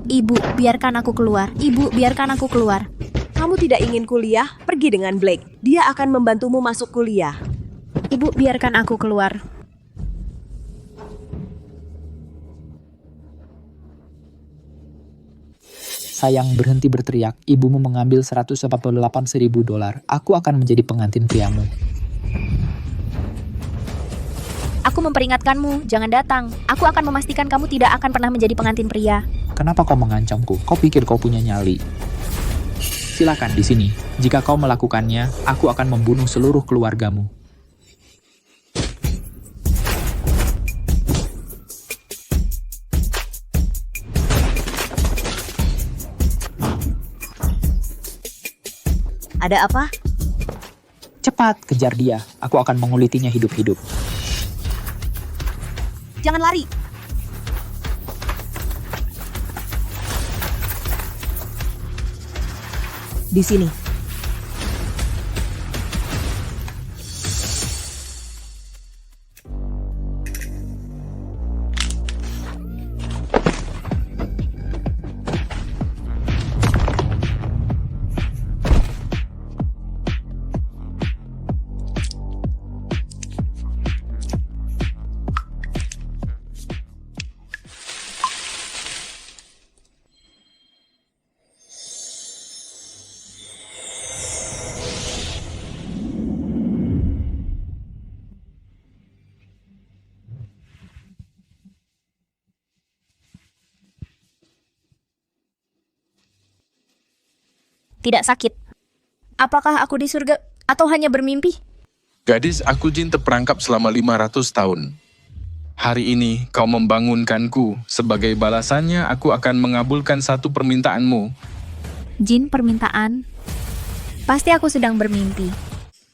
Ibu, biarkan aku keluar. Ibu, biarkan aku keluar. Kamu tidak ingin kuliah? Pergi dengan Blake. Dia akan membantumu masuk kuliah. Ibu, biarkan aku keluar. Sayang, berhenti berteriak. Ibumu mengambil $148.000. Aku akan menjadi pengantin priamu. Aku memperingatkanmu, jangan datang. Aku akan memastikan kamu tidak akan pernah menjadi pengantin pria. Kenapa kau mengancamku? Kau pikir kau punya nyali? Silakan di sini. Jika kau melakukannya, aku akan membunuh seluruh keluargamu. Ada apa? Cepat, kejar dia. Aku akan mengulitinya hidup-hidup. Jangan lari. Di sini. Tidak sakit. Apakah aku di surga atau hanya bermimpi? Gadis aku Jin terperangkap selama 500 tahun. Hari ini kau membangunkanku. Sebagai balasannya, aku akan mengabulkan satu permintaanmu. Jin, permintaan. Pasti aku sedang bermimpi.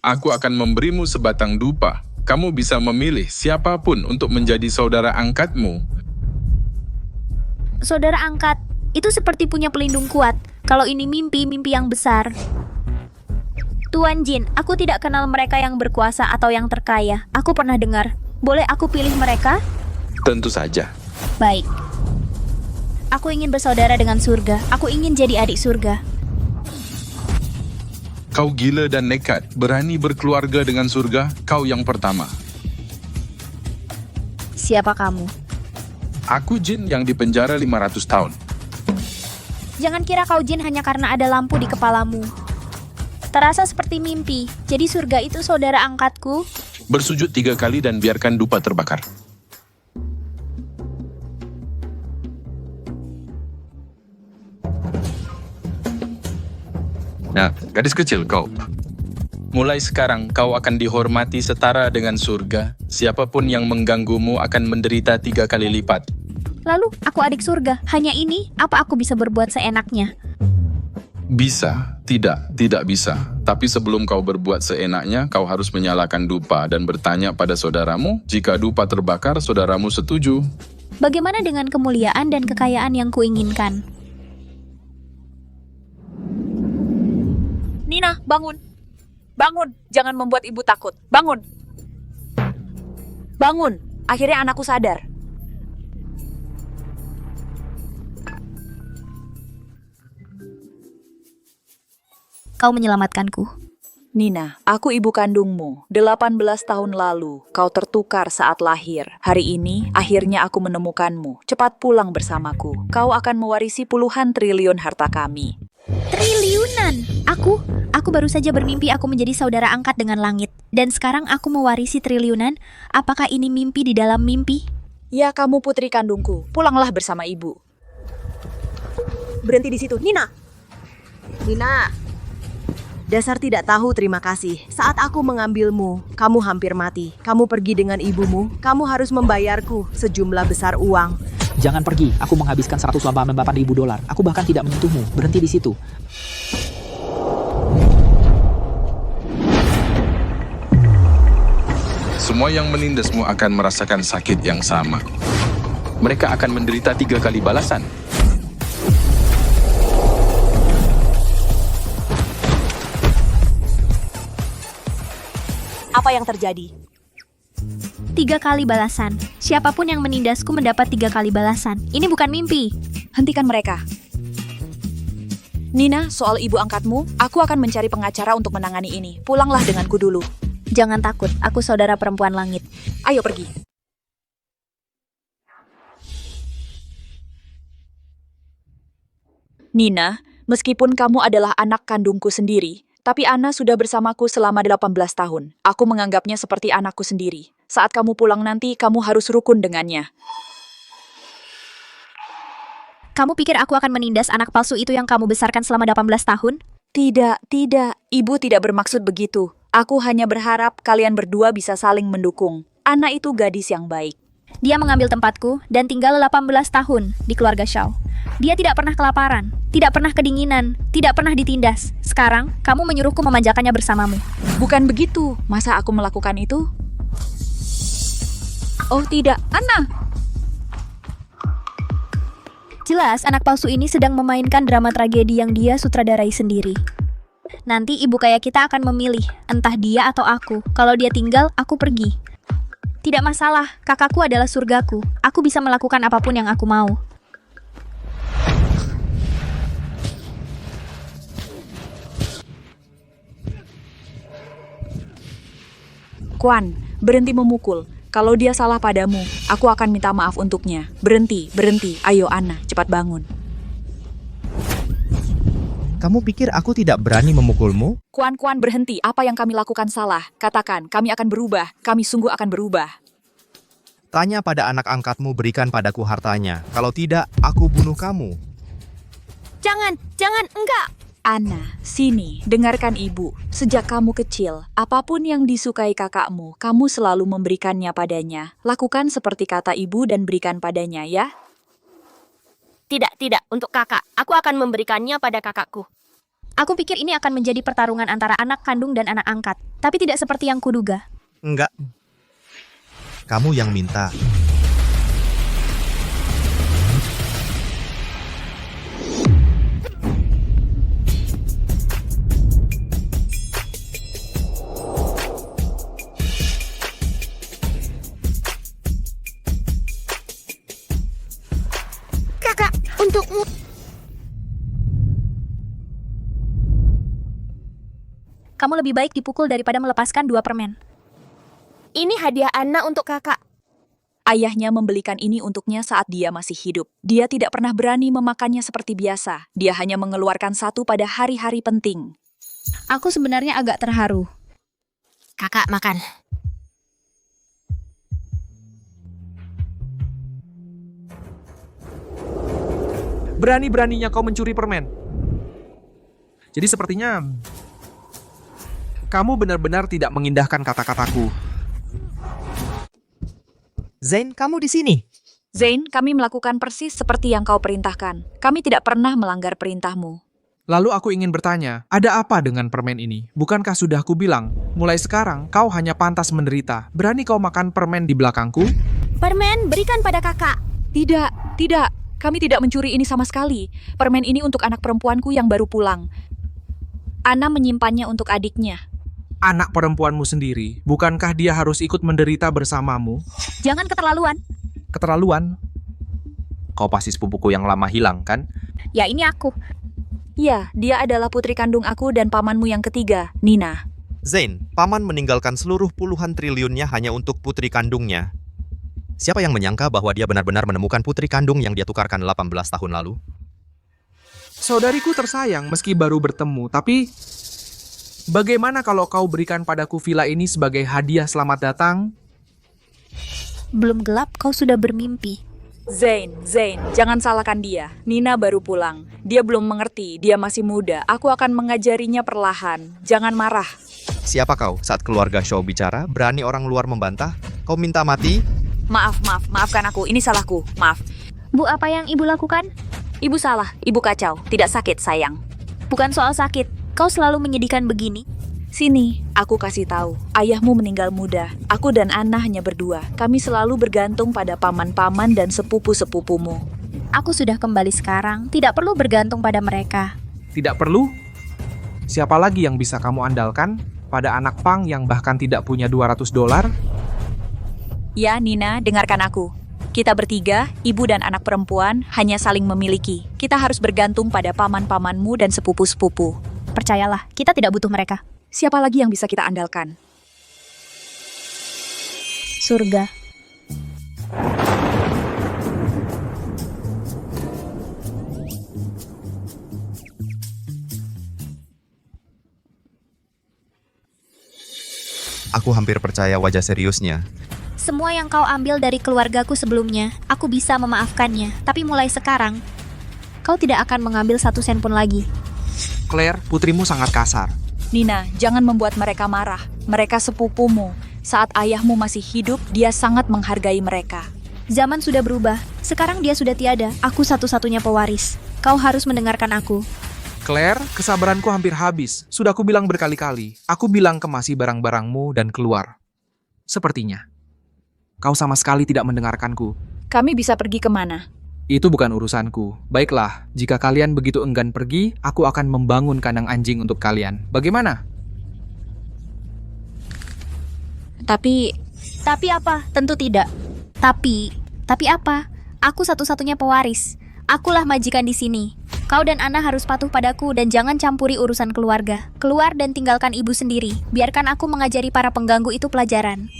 Aku akan memberimu sebatang dupa. Kamu bisa memilih siapapun untuk menjadi saudara angkatmu. Saudara angkat, itu seperti punya pelindung kuat. Kalau ini mimpi yang besar. Tuan Jin, aku tidak kenal mereka yang berkuasa atau yang terkaya. Aku pernah dengar. Boleh aku pilih mereka? Tentu saja. Baik. Aku ingin bersaudara dengan surga. Aku ingin jadi adik surga. Kau gila dan nekat, berani berkeluarga dengan surga, kau yang pertama. Siapa kamu? Aku Jin yang dipenjara 500 tahun. Jangan kira kau Jin hanya karena ada lampu di kepalamu. Terasa seperti mimpi. Jadi surga itu saudara angkatku? Bersujud 3 kali dan biarkan dupa terbakar. Nah, gadis kecil kau. Mulai sekarang kau akan dihormati setara dengan surga. Siapapun yang mengganggumu akan menderita 3 kali lipat. Lalu, aku adik surga. Hanya ini, apa aku bisa berbuat seenaknya? Bisa, tidak bisa. Tapi sebelum kau berbuat seenaknya, kau harus menyalakan dupa dan bertanya pada saudaramu. Jika dupa terbakar, saudaramu setuju. Bagaimana dengan kemuliaan dan kekayaan yang kuinginkan? Nina, bangun. Bangun, jangan membuat ibu takut. Bangun. Bangun, akhirnya anakku sadar. Kau menyelamatkanku. Nina, aku ibu kandungmu. 18 tahun lalu, kau tertukar saat lahir. Hari ini, akhirnya aku menemukanmu. Cepat pulang bersamaku. Kau akan mewarisi puluhan triliun harta kami. Triliunan! Aku baru saja bermimpi aku menjadi saudara angkat dengan langit. Dan sekarang aku mewarisi triliunan. Apakah ini mimpi di dalam mimpi? Ya, kamu putri kandungku. Pulanglah bersama ibu. Berhenti di situ. Nina! Dasar tidak tahu terima kasih. Saat aku mengambilmu, kamu hampir mati. Kamu pergi dengan ibumu. Kamu harus membayarku sejumlah besar uang. Jangan pergi. Aku menghabiskan $188.000. Aku bahkan tidak menyentuhmu. Berhenti di situ. Semua yang menindasmu akan merasakan sakit yang sama. Mereka akan menderita 3 kali balasan. Apa yang terjadi? 3 kali balasan. Siapapun yang menindasku mendapat 3 kali balasan. Ini bukan mimpi. Hentikan mereka. Nina, soal ibu angkatmu, aku akan mencari pengacara untuk menangani ini. Pulanglah denganku dulu. Jangan takut, aku saudara perempuan langit. Ayo pergi. Nina, meskipun kamu adalah anak kandungku sendiri, tapi Anna sudah bersamaku selama 18 tahun. Aku menganggapnya seperti anakku sendiri. Saat kamu pulang nanti, kamu harus rukun dengannya. Kamu pikir aku akan menindas anak palsu itu yang kamu besarkan selama 18 tahun? Tidak. Ibu tidak bermaksud begitu. Aku hanya berharap kalian berdua bisa saling mendukung. Anna itu gadis yang baik. Dia mengambil tempatku dan tinggal 18 tahun di keluarga Shaw. Dia tidak pernah kelaparan, tidak pernah kedinginan, tidak pernah ditindas. Sekarang, kamu menyuruhku memanjakannya bersamamu. Bukan begitu. Masa aku melakukan itu? Oh tidak, Anna! Jelas, anak palsu ini sedang memainkan drama tragedi yang dia sutradarai sendiri. Nanti ibu kaya kita akan memilih, entah dia atau aku. Kalau dia tinggal, aku pergi. Tidak masalah, kakakku adalah surgaku. Aku bisa melakukan apapun yang aku mau. Kwan, berhenti memukul. Kalau dia salah padamu, aku akan minta maaf untuknya. Berhenti. Ayo Anna, cepat bangun. Kamu pikir aku tidak berani memukulmu? Kwan, berhenti. Apa yang kami lakukan salah? Katakan, kami akan berubah. Kami sungguh akan berubah. Tanya pada anak angkatmu, berikan padaku hartanya. Kalau tidak, aku bunuh kamu. Jangan, enggak! Anna, sini, dengarkan ibu. Sejak kamu kecil, apapun yang disukai kakakmu, kamu selalu memberikannya padanya. Lakukan seperti kata ibu dan berikan padanya, ya? Tidak, untuk kakak. Aku akan memberikannya pada kakakku. Aku pikir ini akan menjadi pertarungan antara anak kandung dan anak angkat. Tapi tidak seperti yang kuduga. Enggak. Kamu yang minta. Kakak, untukmu. Kamu lebih baik dipukul daripada melepaskan 2 permen. Ini hadiah Anna untuk kakak. Ayahnya membelikan ini untuknya saat dia masih hidup. Dia tidak pernah berani memakannya seperti biasa. Dia hanya mengeluarkan 1 pada hari-hari penting. Aku sebenarnya agak terharu. Kakak makan. Berani-beraninya kau mencuri permen. Jadi sepertinya kamu benar-benar tidak mengindahkan kata-kataku. Zain, kamu di sini. Zain, kami melakukan persis seperti yang kau perintahkan. Kami tidak pernah melanggar perintahmu. Lalu aku ingin bertanya, ada apa dengan permen ini? Bukankah sudah kubilang, mulai sekarang kau hanya pantas menderita. Berani kau makan permen di belakangku? Permen, berikan pada kakak. Tidak. Kami tidak mencuri ini sama sekali. Permen ini untuk anak perempuanku yang baru pulang. Anna menyimpannya untuk adiknya. Anak perempuanmu sendiri, bukankah dia harus ikut menderita bersamamu? Jangan keterlaluan. Keterlaluan. Kau pasti sepupuku yang lama hilang, kan? Ya, ini aku. Ya, dia adalah putri kandung aku dan pamanmu yang ketiga, Nina. Zain, paman meninggalkan seluruh puluhan triliunnya hanya untuk putri kandungnya. Siapa yang menyangka bahwa dia benar-benar menemukan putri kandung yang dia tukarkan 18 tahun lalu? Saudariku tersayang meski baru bertemu, tapi bagaimana kalau kau berikan padaku villa ini sebagai hadiah selamat datang? Belum gelap, kau sudah bermimpi. Zain, jangan salahkan dia. Nina baru pulang. Dia belum mengerti, dia masih muda. Aku akan mengajarinya perlahan. Jangan marah. Siapa kau saat keluarga Shaw bicara, berani orang luar membantah? Kau minta mati? Maafkan aku. Ini salahku. Maaf. Bu, apa yang ibu lakukan? Ibu salah. Ibu kacau. Tidak sakit, sayang. Bukan soal sakit. Kau selalu menyedihkan begini. Sini, aku kasih tahu. Ayahmu meninggal muda. Aku dan Anna hanya berdua. Kami selalu bergantung pada paman-paman dan sepupu-sepupumu. Aku sudah kembali sekarang. Tidak perlu bergantung pada mereka. Tidak perlu? Siapa lagi yang bisa kamu andalkan? Pada anak pang yang bahkan tidak punya $200? Ya, Nina, dengarkan aku. Kita bertiga, ibu dan anak perempuan, hanya saling memiliki. Kita harus bergantung pada paman-pamanmu dan sepupu-sepupu. Percayalah, kita tidak butuh mereka. Siapa lagi yang bisa kita andalkan? Surga. Aku hampir percaya wajah seriusnya. Semua yang kau ambil dari keluargaku sebelumnya, aku bisa memaafkannya. Tapi mulai sekarang, kau tidak akan mengambil 1 sen pun lagi. Claire, putrimu sangat kasar. Nina, jangan membuat mereka marah. Mereka sepupumu. Saat ayahmu masih hidup, dia sangat menghargai mereka. Zaman sudah berubah. Sekarang dia sudah tiada. Aku satu-satunya pewaris. Kau harus mendengarkan aku. Claire, kesabaranku hampir habis. Sudah aku bilang berkali-kali. Aku bilang kemasi barang-barangmu dan keluar. Sepertinya kau sama sekali tidak mendengarkanku. Kami bisa pergi kemana? Itu bukan urusanku. Baiklah, jika kalian begitu enggan pergi, aku akan membangun kandang anjing untuk kalian. Bagaimana? Tapi Apa? Tentu tidak. Tapi apa? Aku satu-satunya pewaris. Akulah majikan di sini. Kau dan Anna harus patuh padaku dan jangan campuri urusan keluarga. Keluar dan tinggalkan ibu sendiri. Biarkan aku mengajari para pengganggu itu pelajaran.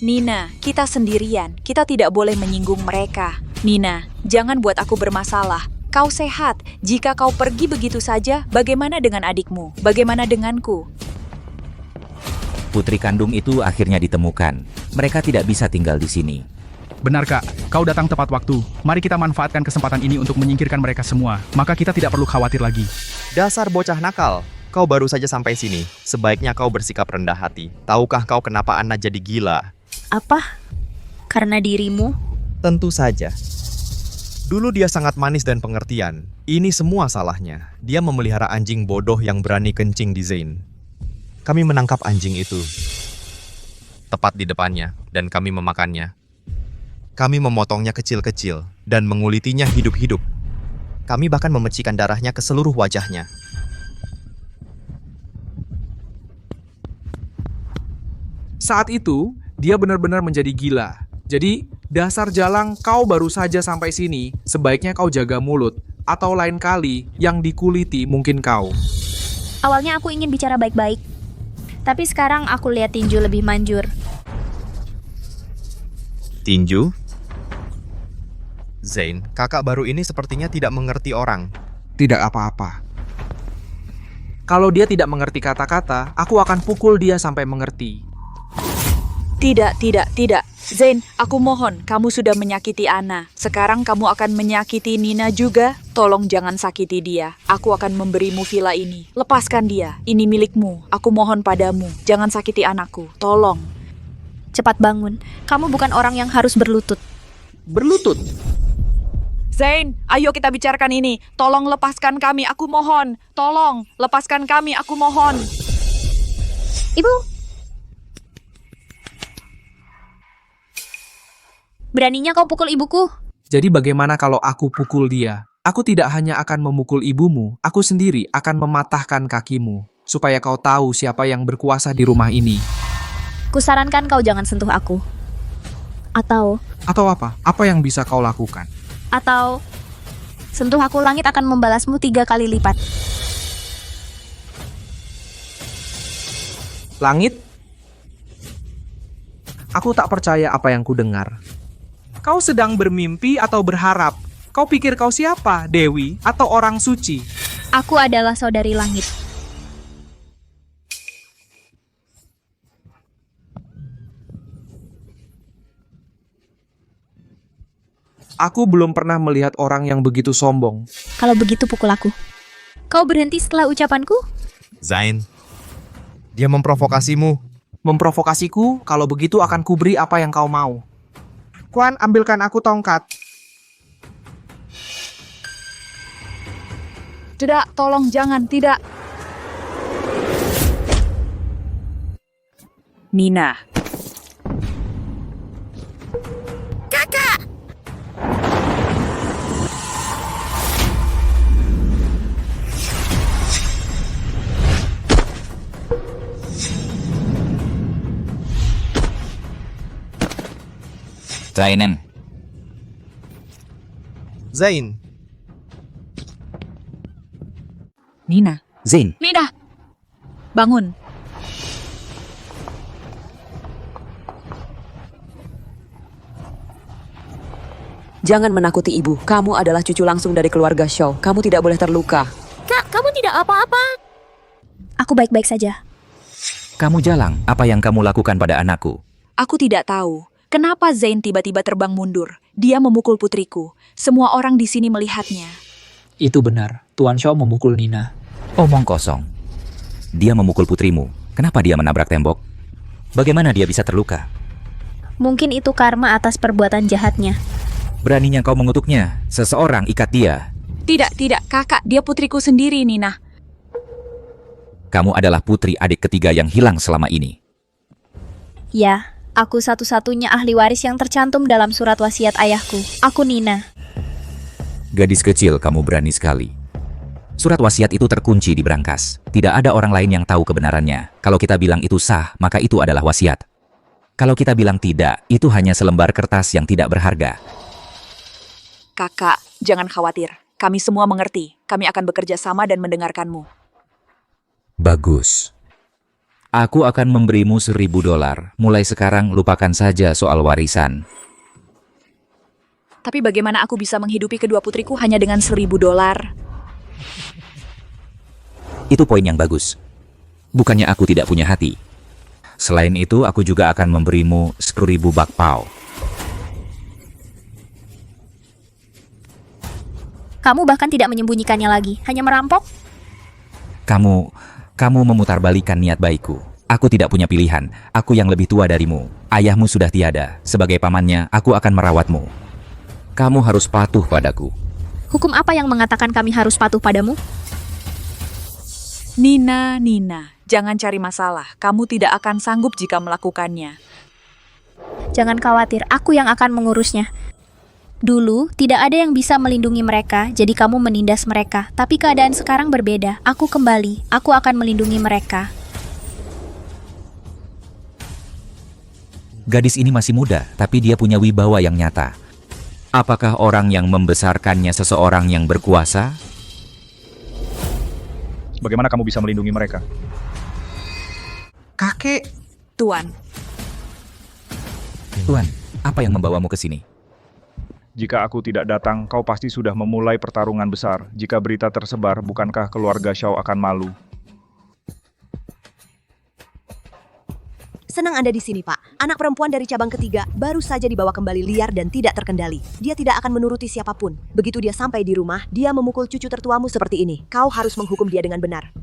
Nina, kita sendirian. Kita tidak boleh menyinggung mereka. Nina, jangan buat aku bermasalah. Kau sehat. Jika kau pergi begitu saja, bagaimana dengan adikmu? Bagaimana denganku? Putri kandung itu akhirnya ditemukan. Mereka tidak bisa tinggal di sini. Benar kak, kau datang tepat waktu. Mari kita manfaatkan kesempatan ini untuk menyingkirkan mereka semua. Maka kita tidak perlu khawatir lagi. Dasar bocah nakal. Kau baru saja sampai sini. Sebaiknya kau bersikap rendah hati. Tahukah kau kenapa Anna jadi gila? Apa? Karena dirimu? Tentu saja. Dulu dia sangat manis dan pengertian. Ini semua salahnya. Dia memelihara anjing bodoh yang berani kencing di Zain. Kami menangkap anjing itu tepat di depannya dan kami memakannya. Kami memotongnya kecil-kecil dan mengulitinya hidup-hidup. Kami bahkan memecikan darahnya ke seluruh wajahnya. Saat itu, dia benar-benar menjadi gila. Jadi, dasar jalang kau baru saja sampai sini, sebaiknya kau jaga mulut. Atau lain kali, yang dikuliti mungkin kau. Awalnya aku ingin bicara baik-baik. Tapi sekarang aku lihat tinju lebih manjur. Tinju? Zain, kakak baru ini sepertinya tidak mengerti orang. Tidak apa-apa. Kalau dia tidak mengerti kata-kata, aku akan pukul dia sampai mengerti. Tidak. Zain, aku mohon, kamu sudah menyakiti Anna. Sekarang kamu akan menyakiti Nina juga. Tolong jangan sakiti dia. Aku akan memberimu villa ini. Lepaskan dia. Ini milikmu. Aku mohon padamu. Jangan sakiti anakku. Tolong. Cepat bangun. Kamu bukan orang yang harus berlutut. Berlutut? Zain, ayo kita bicarakan ini. Tolong lepaskan kami, aku mohon. Tolong, lepaskan kami, aku mohon. Ibu! Beraninya kau pukul ibuku? Jadi bagaimana kalau aku pukul dia? Aku tidak hanya akan memukul ibumu, aku sendiri akan mematahkan kakimu. Supaya kau tahu siapa yang berkuasa di rumah ini. Kusarankan kau jangan sentuh aku. Atau apa? Apa yang bisa kau lakukan? Atau sentuh aku, langit akan membalasmu 3 kali lipat. Langit? Aku tak percaya apa yang kudengar. Kau sedang bermimpi atau berharap? Kau pikir kau siapa? Dewi atau orang suci? Aku adalah saudari langit. Aku belum pernah melihat orang yang begitu sombong. Kalau begitu pukul aku. Kau berhenti setelah ucapanku? Zain, dia memprovokasimu. Memprovokasiku, kalau begitu akan kuberi apa yang kau mau. Kuan, ambilkan aku tongkat. Tidak, tolong jangan, tidak. Nina. Zainen, Zain, Nina. Zain, Nina! Bangun. Jangan menakuti ibu. Kamu adalah cucu langsung dari keluarga Shaw. Kamu tidak boleh terluka. Kak, kamu tidak apa-apa. Aku baik-baik saja. kamu jalang. Apa yang kamu lakukan pada anakku? Aku tidak tahu. Kenapa Zain tiba-tiba terbang mundur? Dia memukul putriku. Semua orang di sini melihatnya. Itu benar, Tuan Shaw memukul Nina. Omong kosong. Dia memukul putrimu. Kenapa dia menabrak tembok? Bagaimana dia bisa terluka? Mungkin itu karma atas perbuatan jahatnya. Beraninya kau mengutuknya. Seseorang ikat dia. Tidak, kakak. Dia putriku sendiri, Nina. Kamu adalah putri adik ketiga yang hilang selama ini. Ya, aku satu-satunya ahli waris yang tercantum dalam surat wasiat ayahku. Aku Nina. Gadis kecil, kamu berani sekali. Surat wasiat itu terkunci di brankas. Tidak ada orang lain yang tahu kebenarannya. Kalau kita bilang itu sah, maka itu adalah wasiat. Kalau kita bilang tidak, itu hanya selembar kertas yang tidak berharga. Kakak, jangan khawatir. Kami semua mengerti. Kami akan bekerja sama dan mendengarkanmu. Bagus. Aku akan memberimu $1.000. Mulai sekarang lupakan saja soal warisan. Tapi bagaimana aku bisa menghidupi kedua putriku hanya dengan $1.000? Itu poin yang bagus. Bukannya aku tidak punya hati. Selain itu, aku juga akan memberimu 10.000 bakpao. Kamu bahkan tidak menyembunyikannya lagi, hanya merampok? Kamu memutarbalikan niat baikku. Aku tidak punya pilihan. Aku yang lebih tua darimu. Ayahmu sudah tiada. Sebagai pamannya, aku akan merawatmu. Kamu harus patuh padaku. Hukum apa yang mengatakan kami harus patuh padamu? Nina, jangan cari masalah. Kamu tidak akan sanggup jika melakukannya. Jangan khawatir, aku yang akan mengurusnya. Dulu, tidak ada yang bisa melindungi mereka, jadi kamu menindas mereka. Tapi keadaan sekarang berbeda. Aku kembali. Aku akan melindungi mereka. Gadis ini masih muda, tapi dia punya wibawa yang nyata. Apakah orang yang membesarkannya seseorang yang berkuasa? Bagaimana kamu bisa melindungi mereka? Kakek, Tuan, Tuan, apa yang membawamu ke sini? Jika aku tidak datang, kau pasti sudah memulai pertarungan besar. Jika berita tersebar, bukankah keluarga Shaw akan malu? Senang Anda di sini, Pak. Anak perempuan dari cabang ketiga baru saja dibawa kembali liar dan tidak terkendali. Dia tidak akan menuruti siapapun. Begitu dia sampai di rumah, dia memukul cucu tertuamu seperti ini. Kau harus menghukum dia dengan benar.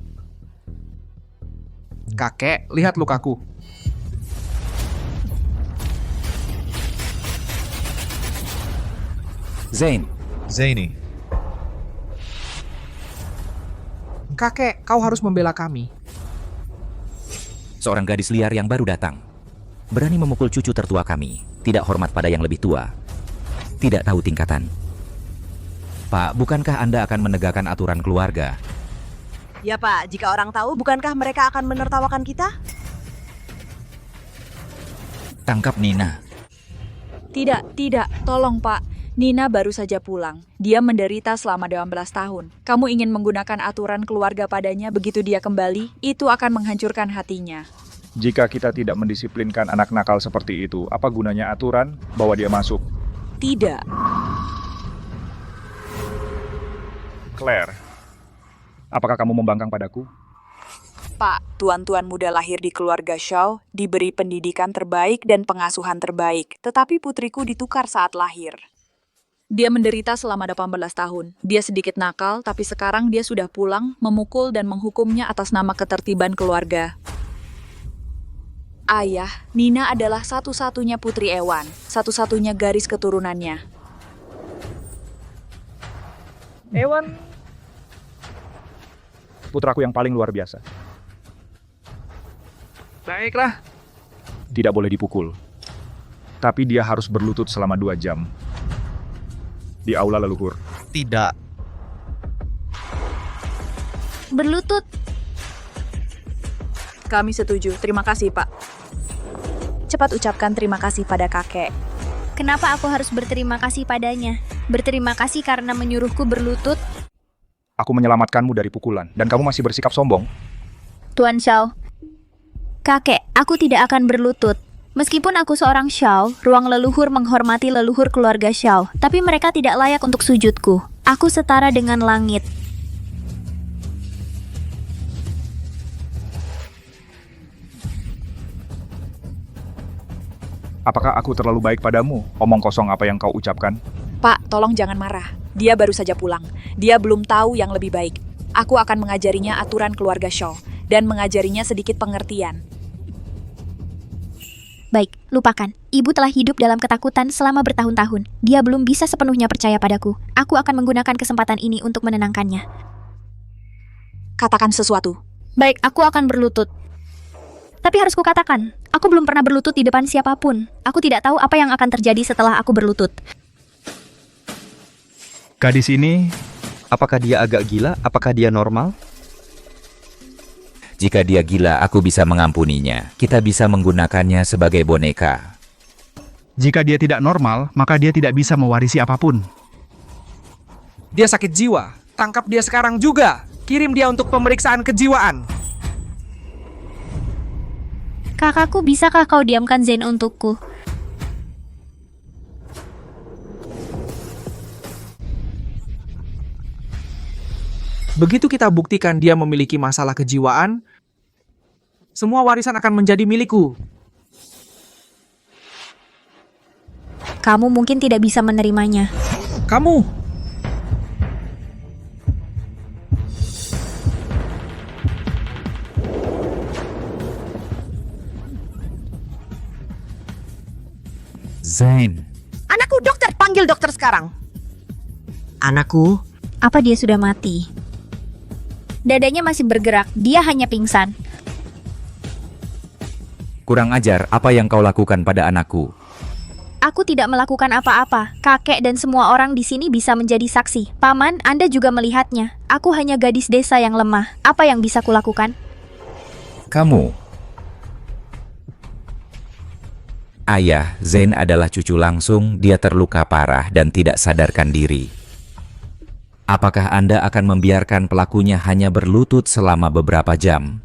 kakek, lihat lukaku. Zaini. Kakek, kau harus membela kami. Seorang gadis liar yang baru datang. Berani memukul cucu tertua kami. Tidak hormat pada yang lebih tua. Tidak tahu tingkatan. Pak, bukankah Anda akan menegakkan aturan keluarga? Ya, Pak. Jika orang tahu, bukankah mereka akan menertawakan kita? Tangkap Nina. Tidak. Tolong, Pak. Nina baru saja pulang. Dia menderita selama 18 tahun. Kamu ingin menggunakan aturan keluarga padanya begitu dia kembali, itu akan menghancurkan hatinya. Jika kita tidak mendisiplinkan anak nakal seperti itu, apa gunanya aturan bahwa dia masuk? Tidak. Claire, apakah kamu membangkang padaku? Pak, tuan-tuan muda lahir di keluarga Shaw diberi pendidikan terbaik dan pengasuhan terbaik, tetapi putriku ditukar saat lahir. Dia menderita selama 18 tahun. Dia sedikit nakal, tapi sekarang dia sudah pulang, memukul dan menghukumnya atas nama ketertiban keluarga. Ayah, Nina adalah satu-satunya putri Ewan, satu-satunya garis keturunannya. Ewan, putraku yang paling luar biasa. Baiklah. Tidak boleh dipukul. Tapi dia harus berlutut selama 2 jam. Di aula leluhur. Tidak. Berlutut. Kami setuju. Terima kasih, Pak. Cepat ucapkan terima kasih pada kakek. Kenapa aku harus berterima kasih padanya? Berterima kasih karena menyuruhku berlutut? Aku menyelamatkanmu dari pukulan, dan kamu masih bersikap sombong. Tuan Xiao. Kakek, aku tidak akan berlutut. Meskipun aku seorang Xiao, ruang leluhur menghormati leluhur keluarga Xiao, tapi mereka tidak layak untuk sujudku. Aku setara dengan langit. Apakah aku terlalu baik padamu? Omong kosong apa yang kau ucapkan? Pak, tolong jangan marah. Dia baru saja pulang. Dia belum tahu yang lebih baik. Aku akan mengajarinya aturan keluarga Shaw dan mengajarinya sedikit pengertian. Baik, lupakan. Ibu telah hidup dalam ketakutan selama bertahun-tahun. Dia belum bisa sepenuhnya percaya padaku. Aku akan menggunakan kesempatan ini untuk menenangkannya. Katakan sesuatu. Baik, aku akan berlutut. Tapi harus kukatakan, aku belum pernah berlutut di depan siapapun. Aku tidak tahu apa yang akan terjadi setelah aku berlutut. Gadis ini, apakah dia agak gila? Apakah dia normal? Jika dia gila, aku bisa mengampuninya. Kita bisa menggunakannya sebagai boneka. Jika dia tidak normal, maka dia tidak bisa mewarisi apapun. Dia sakit jiwa. Tangkap dia sekarang juga. Kirim dia untuk pemeriksaan kejiwaan. Kakakku, bisakah kau diamkan Zen untukku? Begitu kita buktikan dia memiliki masalah kejiwaan, semua warisan akan menjadi milikku. Kamu mungkin tidak bisa menerimanya. Kamu! Zain. Anakku, dokter, panggil dokter sekarang. Anakku, Apa dia sudah mati? Dadanya masih bergerak, dia hanya pingsan. Kurang ajar, apa yang kau lakukan pada anakku? Aku tidak melakukan apa-apa. Kakek dan semua orang di sini bisa menjadi saksi. Paman, Anda juga melihatnya. Aku hanya gadis desa yang lemah. Apa yang bisa kulakukan? Kamu. Ayah, Zain adalah cucu langsung, dia terluka parah dan tidak sadarkan diri. Apakah Anda akan membiarkan pelakunya hanya berlutut selama beberapa jam?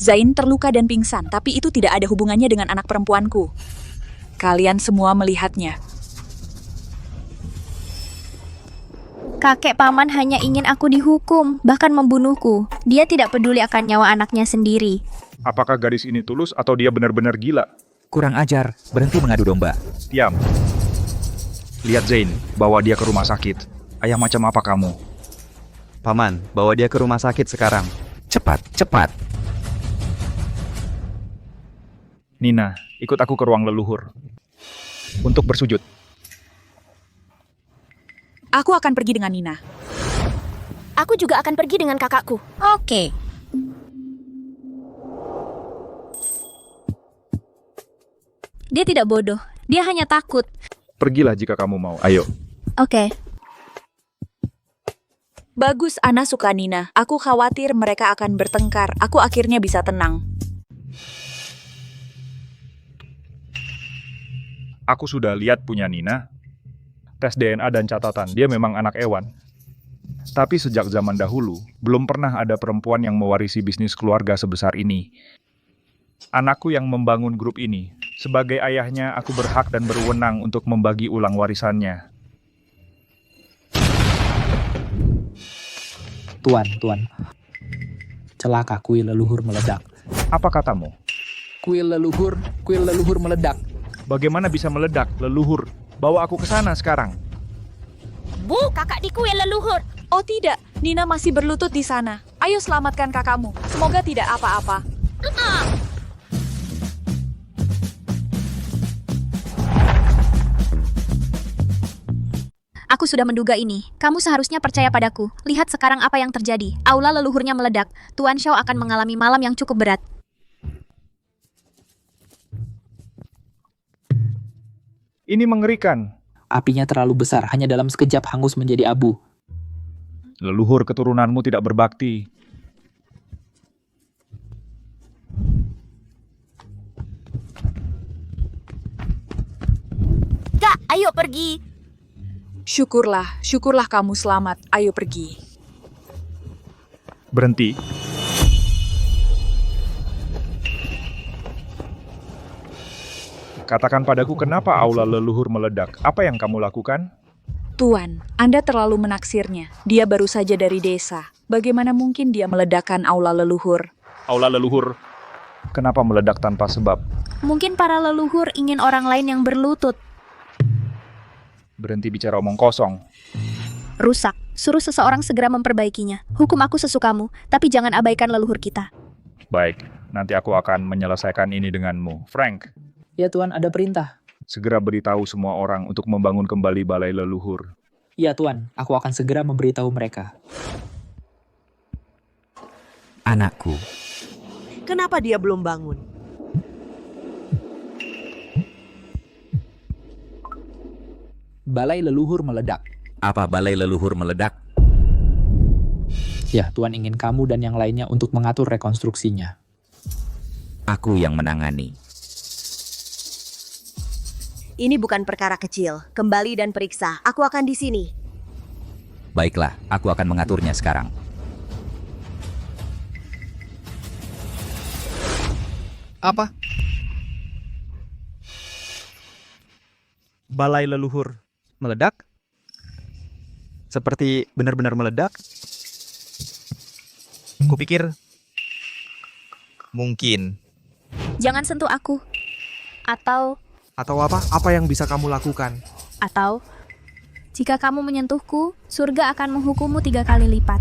Zain terluka dan pingsan, tapi itu tidak ada hubungannya dengan anak perempuanku. Kalian semua melihatnya. Kakek paman hanya ingin aku dihukum, bahkan membunuhku. Dia tidak peduli akan nyawa anaknya sendiri. Apakah gadis ini tulus atau dia benar-benar gila? Kurang ajar, berhenti mengadu domba. Diam. Lihat Zain, bawa dia ke rumah sakit. Ayah macam apa kamu? Paman, bawa dia ke rumah sakit sekarang. Cepat, cepat. Nina, ikut aku ke ruang leluhur. Untuk bersujud. Aku akan pergi dengan Nina. Aku juga akan pergi dengan kakakku. Oke. Dia tidak bodoh, dia hanya takut. Pergilah jika kamu mau. Ayo. Oke. Bagus, Ana suka Nina. Aku khawatir mereka akan bertengkar. Aku akhirnya bisa tenang. Aku sudah lihat punya Nina. Tes DNA dan catatan, dia memang anak Ewan. Tapi sejak zaman dahulu, belum pernah ada perempuan yang mewarisi bisnis keluarga sebesar ini. Anakku yang membangun grup ini. Sebagai ayahnya, aku berhak dan berwenang untuk membagi ulang warisannya. Tuan. Celaka, kuil leluhur meledak. Apa katamu? Kuil leluhur meledak. Bagaimana bisa meledak, leluhur? Bawa aku ke sana sekarang. Bu, kakak di kuil leluhur. Oh tidak, Nina masih berlutut di sana. Ayo selamatkan kakakmu. Semoga tidak apa-apa. Aku sudah menduga ini. Kamu seharusnya percaya padaku. Lihat sekarang apa yang terjadi. Aula leluhurnya meledak. Tuan Xiao akan mengalami malam yang cukup berat. Ini mengerikan. Apinya terlalu besar, hanya dalam sekejap hangus menjadi abu. Leluhur keturunanmu tidak berbakti. Ayo pergi. Syukurlah kamu selamat. Ayo pergi. Berhenti. Katakan padaku kenapa aula leluhur meledak. Apa yang kamu lakukan? Tuan, Anda terlalu menaksirnya. Dia baru saja dari desa. Bagaimana mungkin dia meledakkan aula leluhur? Aula leluhur. Kenapa meledak tanpa sebab? Mungkin para leluhur ingin orang lain yang berlutut. Berhenti bicara omong kosong. Rusak. Suruh seseorang segera memperbaikinya. Hukum aku sesukamu, tapi jangan abaikan leluhur kita. Baik, nanti aku akan menyelesaikan ini denganmu. Frank, Ya Tuan, ada perintah. segera beritahu semua orang untuk membangun kembali balai leluhur. Ya Tuan, aku akan segera memberitahu mereka. Anakku, Kenapa dia belum bangun? Balai leluhur meledak. apa balai leluhur meledak? Ya, Tuan ingin kamu dan yang lainnya untuk mengatur rekonstruksinya. Aku yang menangani. Ini bukan perkara kecil. Kembali dan periksa. Aku akan di sini. Baiklah, aku akan mengaturnya sekarang. Apa? Balai leluhur meledak? Seperti benar-benar meledak? Kupikir mungkin. Jangan sentuh aku. Atau Atau apa? Apa yang bisa kamu lakukan? jika kamu menyentuhku, surga akan menghukummu 3 kali lipat.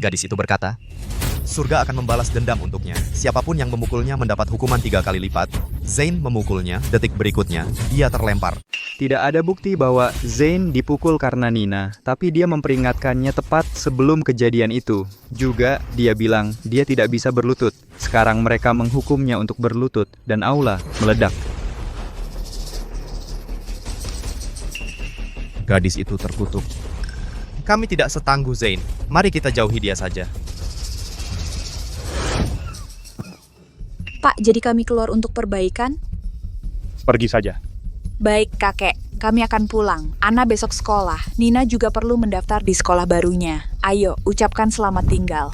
Gadis itu berkata, surga akan membalas dendam untuknya. Siapapun yang memukulnya mendapat hukuman 3 kali lipat. Zain memukulnya, detik berikutnya, dia terlempar. Tidak ada bukti bahwa Zain dipukul karena Nina, tapi dia memperingatkannya tepat sebelum kejadian itu. Juga, dia bilang dia tidak bisa berlutut. Sekarang mereka menghukumnya untuk berlutut, dan aula meledak. Gadis itu terkutuk. Kami tidak setangguh Zain. Mari kita jauhi dia saja. Pak, jadi kami keluar untuk perbaikan? Pergi saja. Baik, kakek. Kami akan pulang. Ana besok sekolah. Nina juga perlu mendaftar di sekolah barunya. Ayo, ucapkan selamat tinggal.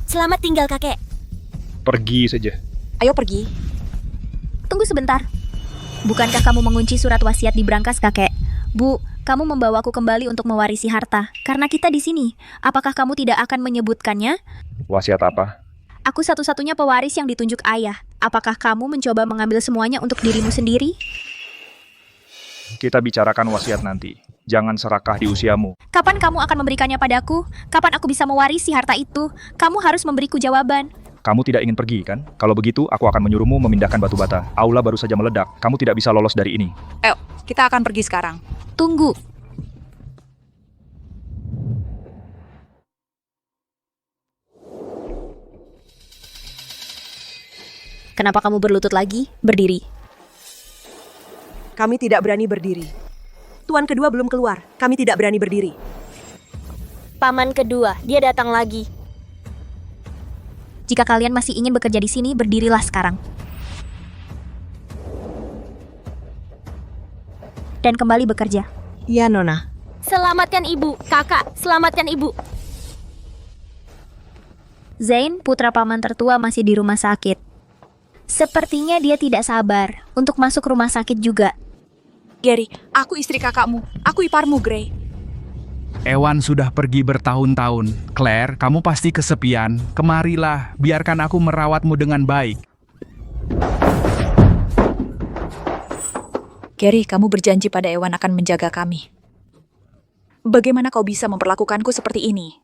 Selamat tinggal, kakek. Pergi saja. Ayo pergi. Tunggu sebentar. Bukankah kamu mengunci surat wasiat di brankas, kakek? Bu, kamu membawaku kembali untuk mewarisi harta. Karena kita di sini. Apakah kamu tidak akan menyebutkannya? Wasiat apa? Aku satu-satunya pewaris yang ditunjuk ayah. Apakah kamu mencoba mengambil semuanya untuk dirimu sendiri? Kita bicarakan wasiat nanti. Jangan serakah di usiamu. Kapan kamu akan memberikannya padaku? Kapan aku bisa mewarisi harta itu? Kamu harus memberiku jawaban. Kamu tidak ingin pergi, kan? Kalau begitu, aku akan menyuruhmu memindahkan batu bata. Aula baru saja meledak. Kamu tidak bisa lolos dari ini. Ayo, kita akan pergi sekarang. Tunggu. Kenapa kamu berlutut lagi? Berdiri. Kami tidak berani berdiri. Tuan kedua belum keluar. Kami tidak berani berdiri. Paman kedua, dia datang lagi. Jika kalian masih ingin bekerja di sini, berdirilah sekarang. Dan kembali bekerja. Ya, Nona. Selamatkan ibu, kakak, selamatkan ibu. Zain, putra paman tertua, masih di rumah sakit. Sepertinya dia tidak sabar untuk masuk rumah sakit juga. Gary, aku istri kakakmu. Aku iparmu, Gray. Ewan sudah pergi bertahun-tahun. Claire, kamu pasti kesepian. Kemarilah, biarkan aku merawatmu dengan baik. Gary, kamu berjanji pada Ewan akan menjaga kami. Bagaimana kau bisa memperlakukanku seperti ini?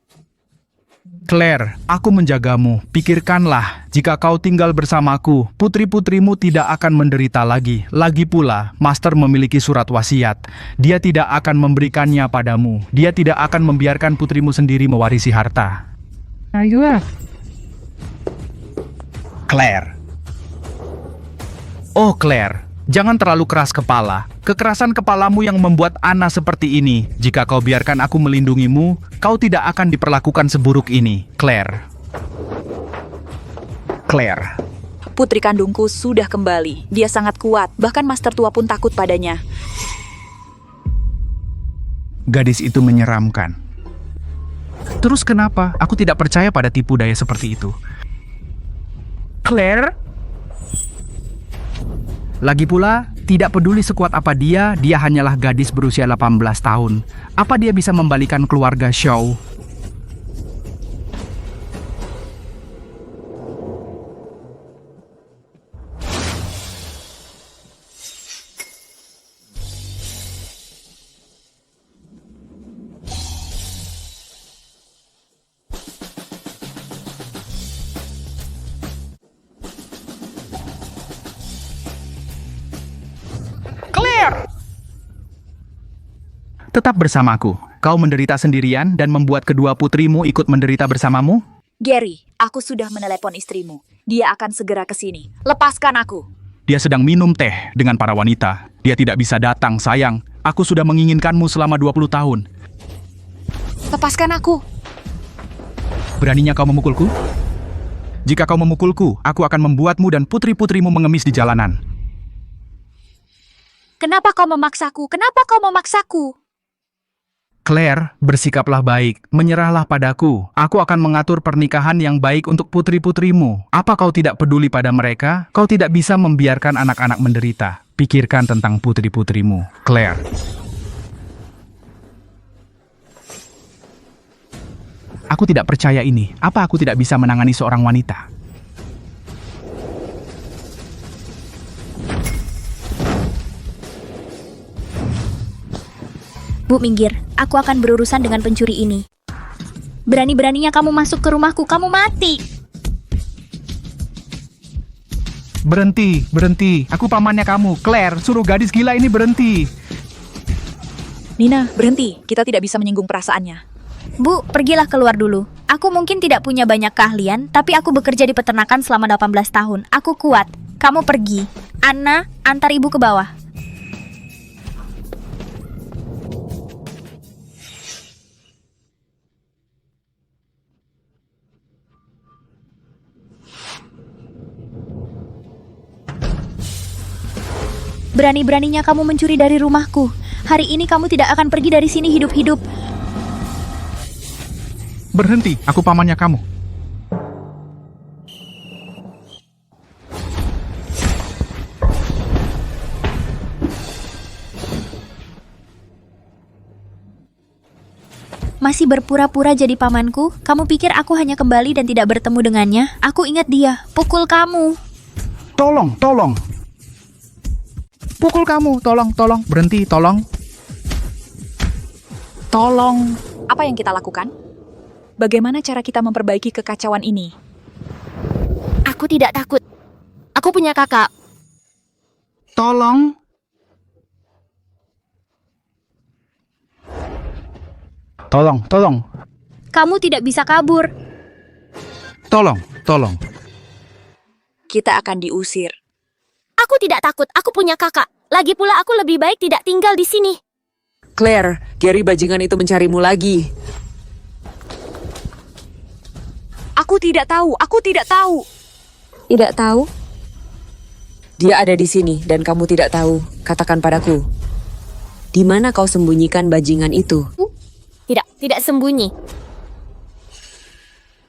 Claire, aku menjagamu. Pikirkanlah, jika kau tinggal bersamaku, putri-putrimu tidak akan menderita lagi. Lagi pula, Master memiliki surat wasiat. Dia tidak akan memberikannya padamu. Dia tidak akan membiarkan putrimu sendiri mewarisi harta. Claire. Oh Claire, jangan terlalu keras kepala. Kekerasan kepalamu yang membuat Ana seperti ini. Jika kau biarkan aku melindungimu, kau tidak akan diperlakukan seburuk ini, Claire. Claire. Putri kandungku sudah kembali. Dia sangat kuat, bahkan Master Tua pun takut padanya. Gadis itu menyeramkan. Terus kenapa aku tidak percaya pada tipu daya seperti itu? Claire? Lagi pula, tidak peduli sekuat apa dia hanyalah gadis berusia 18 tahun. Apa dia bisa membalikan keluarga Shaw? Tetap bersamaku. Kau menderita sendirian dan membuat kedua putrimu ikut menderita bersamamu? Gary, aku sudah menelepon istrimu. Dia akan segera ke sini. Lepaskan aku. Dia sedang minum teh dengan para wanita. Dia tidak bisa datang, sayang. Aku sudah menginginkanmu selama 20 tahun. Lepaskan aku. Beraninya kau memukulku? Jika kau memukulku, aku akan membuatmu dan putri-putrimu mengemis di jalanan. Kenapa kau memaksaku? Kenapa kau memaksaku? Claire, bersikaplah baik, menyerahlah padaku. Aku akan mengatur pernikahan yang baik untuk putri-putrimu. Apa kau tidak peduli pada mereka? Kau tidak bisa membiarkan anak-anak menderita. Pikirkan tentang putri-putrimu, Claire. Aku tidak percaya ini. Apa aku tidak bisa menangani seorang wanita? Bu, minggir. Aku akan berurusan dengan pencuri ini. Berani-beraninya kamu masuk ke rumahku, kamu mati. Berhenti, berhenti. Aku pamannya kamu. Claire, suruh gadis gila ini berhenti. Nina, berhenti. Kita tidak bisa menyinggung perasaannya. Bu, pergilah keluar dulu. Aku mungkin tidak punya banyak keahlian, tapi aku bekerja di peternakan selama 18 tahun. Aku kuat. Kamu pergi. Anna, antar ibu ke bawah. Berani-beraninya kamu mencuri dari rumahku. Hari ini kamu tidak akan pergi dari sini hidup-hidup. Berhenti, aku pamannya kamu. Masih berpura-pura jadi pamanku? Kamu pikir aku hanya kembali dan tidak bertemu dengannya? Aku ingat dia. Pukul kamu. Tolong, tolong. Pukul kamu, tolong, tolong. Berhenti, tolong. Tolong. Apa yang kita lakukan? Bagaimana cara kita memperbaiki kekacauan ini? Aku tidak takut. Aku punya kakak. Tolong. Tolong, tolong. Kamu tidak bisa kabur. Tolong, tolong. Kita akan diusir. Aku tidak takut. Aku punya kakak. Lagi pula aku lebih baik tidak tinggal di sini. Claire, Gary bajingan itu mencarimu lagi. Aku tidak tahu. Aku tidak tahu. Tidak tahu? Dia ada di sini dan kamu tidak tahu. Katakan padaku. Di mana kau sembunyikan bajingan itu? Tidak sembunyi.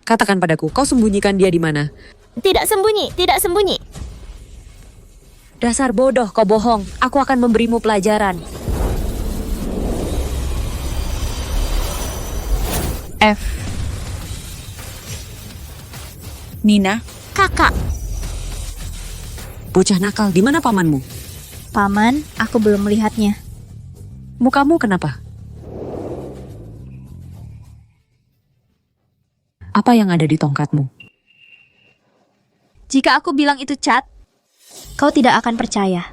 Katakan padaku, kau sembunyikan dia di mana? Tidak sembunyi. Tidak sembunyi. Dasar bodoh, kau bohong. Aku akan memberimu pelajaran. F. Nina. Kakak. Bocah nakal, di mana pamanmu? Paman, aku belum melihatnya. Mukamu kenapa? Apa yang ada di tongkatmu? Jika aku bilang itu cat, kau tidak akan percaya.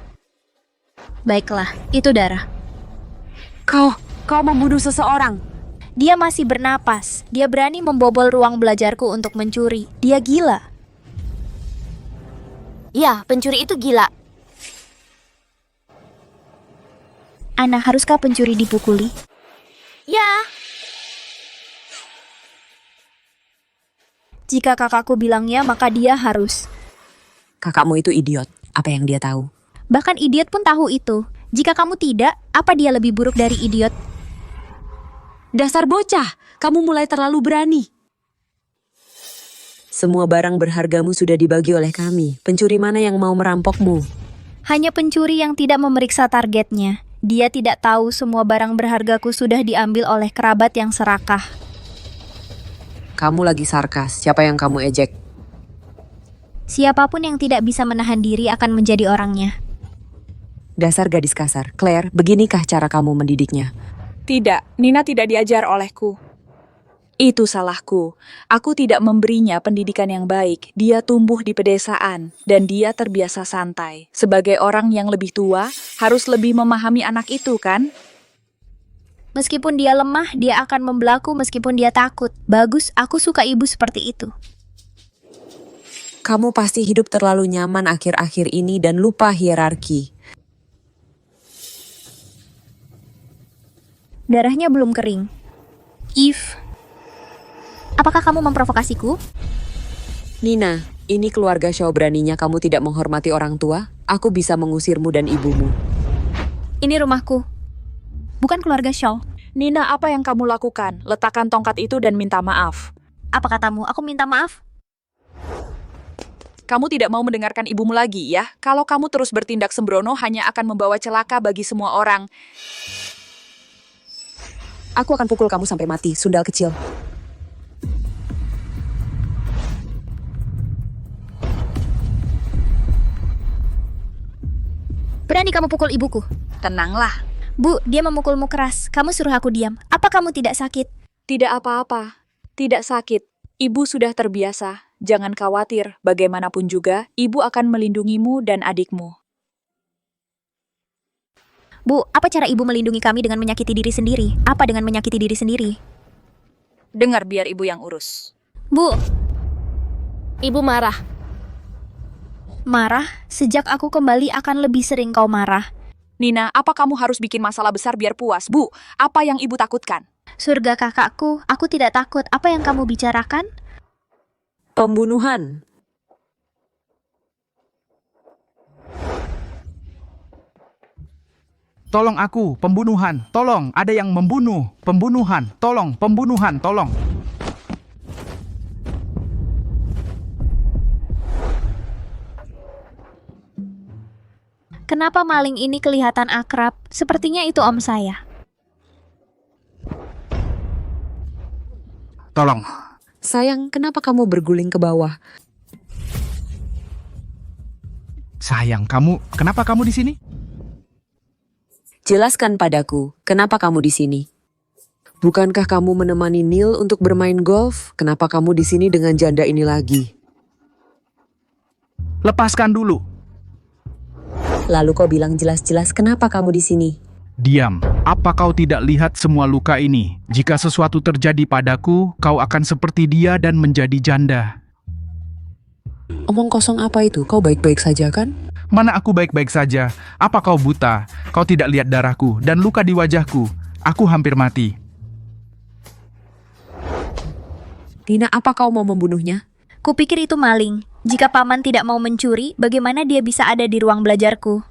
Baiklah, itu darah. Kau membunuh seseorang. Dia masih bernapas. Dia berani membobol ruang belajarku untuk mencuri. Dia gila. Ya, pencuri itu gila. Ana, haruskah pencuri dipukuli? Ya. Jika kakakku bilangnya, maka dia harus. Kakakmu itu idiot. Apa yang dia tahu? Bahkan idiot pun tahu itu. Jika kamu tidak, apa dia lebih buruk dari idiot? Dasar bocah, kamu mulai terlalu berani. Semua barang berhargamu sudah dibagi oleh kami. Pencuri mana yang mau merampokmu? Hanya pencuri yang tidak memeriksa targetnya. Dia tidak tahu semua barang berhargaku sudah diambil oleh kerabat yang serakah. Kamu lagi sarkas. Siapa yang kamu ejek? Siapapun yang tidak bisa menahan diri akan menjadi orangnya. Dasar gadis kasar. Claire, beginikah cara kamu mendidiknya? Tidak, Nina tidak diajar olehku. Itu salahku. Aku tidak memberinya pendidikan yang baik. Dia tumbuh di pedesaan, dan dia terbiasa santai. Sebagai orang yang lebih tua, harus lebih memahami anak itu, kan? Meskipun dia lemah, dia akan membelaku meskipun dia takut. Bagus, aku suka ibu seperti itu. Kamu pasti hidup terlalu nyaman akhir-akhir ini dan lupa hierarki. Darahnya belum kering. Eve, apakah kamu memprovokasiku? Nina, ini keluarga Shaw, beraninya kamu tidak menghormati orang tua? Aku bisa mengusirmu dan ibumu. Ini rumahku. Bukan keluarga Shaw. Nina, apa yang kamu lakukan? Letakkan tongkat itu dan minta maaf. Apa katamu? Aku minta maaf? Kamu tidak mau mendengarkan ibumu lagi, ya? Kalau kamu terus bertindak sembrono, hanya akan membawa celaka bagi semua orang. Aku akan pukul kamu sampai mati, sundal kecil. Berani kamu pukul ibuku? Tenanglah. Bu, dia memukulmu keras. Kamu suruh aku diam. Apa kamu tidak sakit? Tidak apa-apa. Tidak sakit. Ibu sudah terbiasa. Jangan khawatir. Bagaimanapun juga, ibu akan melindungimu dan adikmu. Bu, apa cara ibu melindungi kami dengan menyakiti diri sendiri? Apa dengan menyakiti diri sendiri? Dengar biar ibu yang urus. Bu, Ibu marah. marah? Sejak aku kembali akan lebih sering kau marah. Nina, apa kamu harus bikin masalah besar biar puas? Bu, apa yang ibu takutkan? Surga kakakku, aku tidak takut. Apa yang kamu bicarakan? Pembunuhan. Tolong aku, pembunuhan. Tolong, ada yang membunuh. Pembunuhan. Tolong, pembunuhan. Tolong. Kenapa maling ini kelihatan akrab? Sepertinya itu om saya. Tolong. Sayang, kenapa kamu berguling ke bawah? Sayang, kenapa kamu di sini? Jelaskan padaku, kenapa kamu di sini? Bukankah kamu menemani Neil untuk bermain golf? Kenapa kamu di sini dengan janda ini lagi? Lepaskan dulu. Lalu kau bilang jelas-jelas kenapa kamu di sini? Diam. Apa kau tidak lihat semua luka ini? Jika sesuatu terjadi padaku, kau akan seperti dia dan menjadi janda. Omong kosong apa itu? Kau baik-baik saja kan? Mana aku baik-baik saja? Apa kau buta? Kau tidak lihat darahku dan luka di wajahku. Aku hampir mati. Nina, apa kau mau membunuhnya? Kupikir itu maling. Jika paman tidak mau mencuri, bagaimana dia bisa ada di ruang belajarku?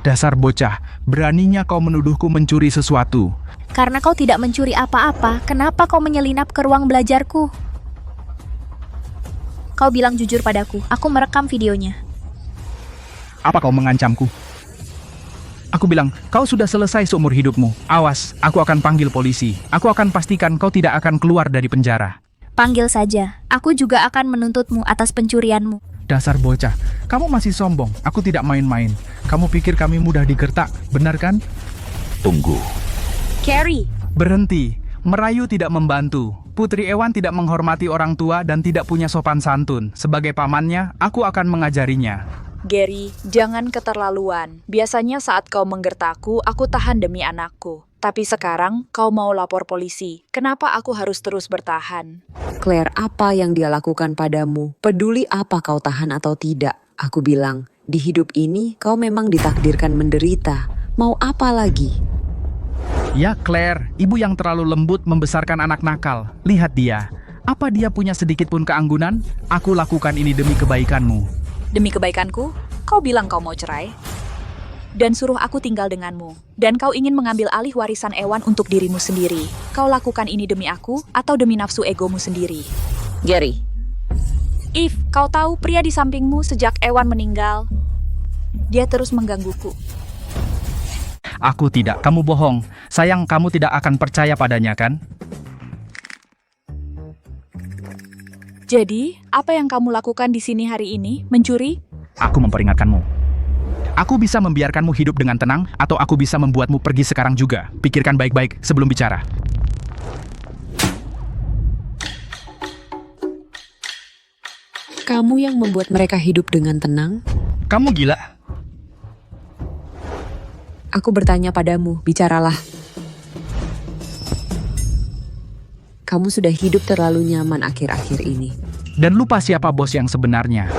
Dasar bocah, beraninya kau menuduhku mencuri sesuatu. Karena kau tidak mencuri apa-apa, kenapa kau menyelinap ke ruang belajarku? Kau bilang jujur padaku, aku merekam videonya. Apa kau mengancamku? Aku bilang, kau sudah selesai seumur hidupmu. Awas, aku akan panggil polisi. Aku akan pastikan kau tidak akan keluar dari penjara. Panggil saja, aku juga akan menuntutmu atas pencurianmu. Dasar bocah, kamu masih sombong. Aku tidak main-main. Kamu pikir kami mudah digertak, benar kan? Tunggu. Carrie! Berhenti. Merayu tidak membantu. Putri Ewan tidak menghormati orang tua dan tidak punya sopan santun. Sebagai pamannya, aku akan mengajarinya. Gary, jangan keterlaluan. Biasanya saat kau menggertakku, aku tahan demi anakku. Tapi sekarang, kau mau lapor polisi. Kenapa aku harus terus bertahan? Claire, apa yang dia lakukan padamu? Peduli apa kau tahan atau tidak? Aku bilang, di hidup ini kau memang ditakdirkan menderita. Mau apa lagi? Ya, Claire, ibu yang terlalu lembut membesarkan anak nakal. Lihat dia. Apa dia punya sedikit pun keanggunan? Aku lakukan ini demi kebaikanmu. Demi kebaikanku, kau bilang kau mau cerai. Dan suruh aku tinggal denganmu. Dan kau ingin mengambil alih warisan Ewan untuk dirimu sendiri. Kau lakukan ini demi aku atau demi nafsu egomu sendiri? Gary, Eve, kau tahu pria di sampingmu sejak Ewan meninggal. Dia terus menggangguku. Aku tidak, kamu bohong. Sayang, kamu tidak akan percaya padanya, kan? Jadi, apa yang kamu lakukan di sini hari ini? Mencuri? Aku memperingatkanmu. Aku bisa membiarkanmu hidup dengan tenang, atau aku bisa membuatmu pergi sekarang juga. Pikirkan baik-baik sebelum bicara. kamu yang membuat mereka hidup dengan tenang? Kamu gila. Aku bertanya padamu, bicaralah. Kamu sudah hidup terlalu nyaman akhir-akhir ini. Dan lupa siapa bos yang sebenarnya.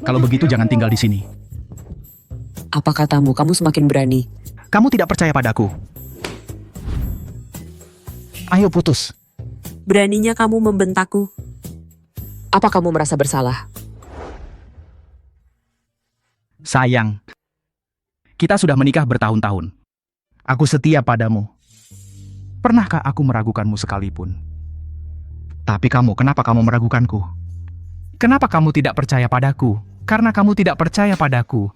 Kalau begitu jangan tinggal di sini. Apa katamu, kamu semakin berani. Kamu tidak percaya padaku. Ayo putus. Beraninya kamu membentakku. Apa kamu merasa bersalah? Sayang, kita sudah menikah bertahun-tahun. Aku setia padamu. Pernahkah aku meragukanmu sekalipun? Tapi kamu, kenapa kamu meragukanku? Kenapa kamu tidak percaya padaku? Karena kamu tidak percaya padaku.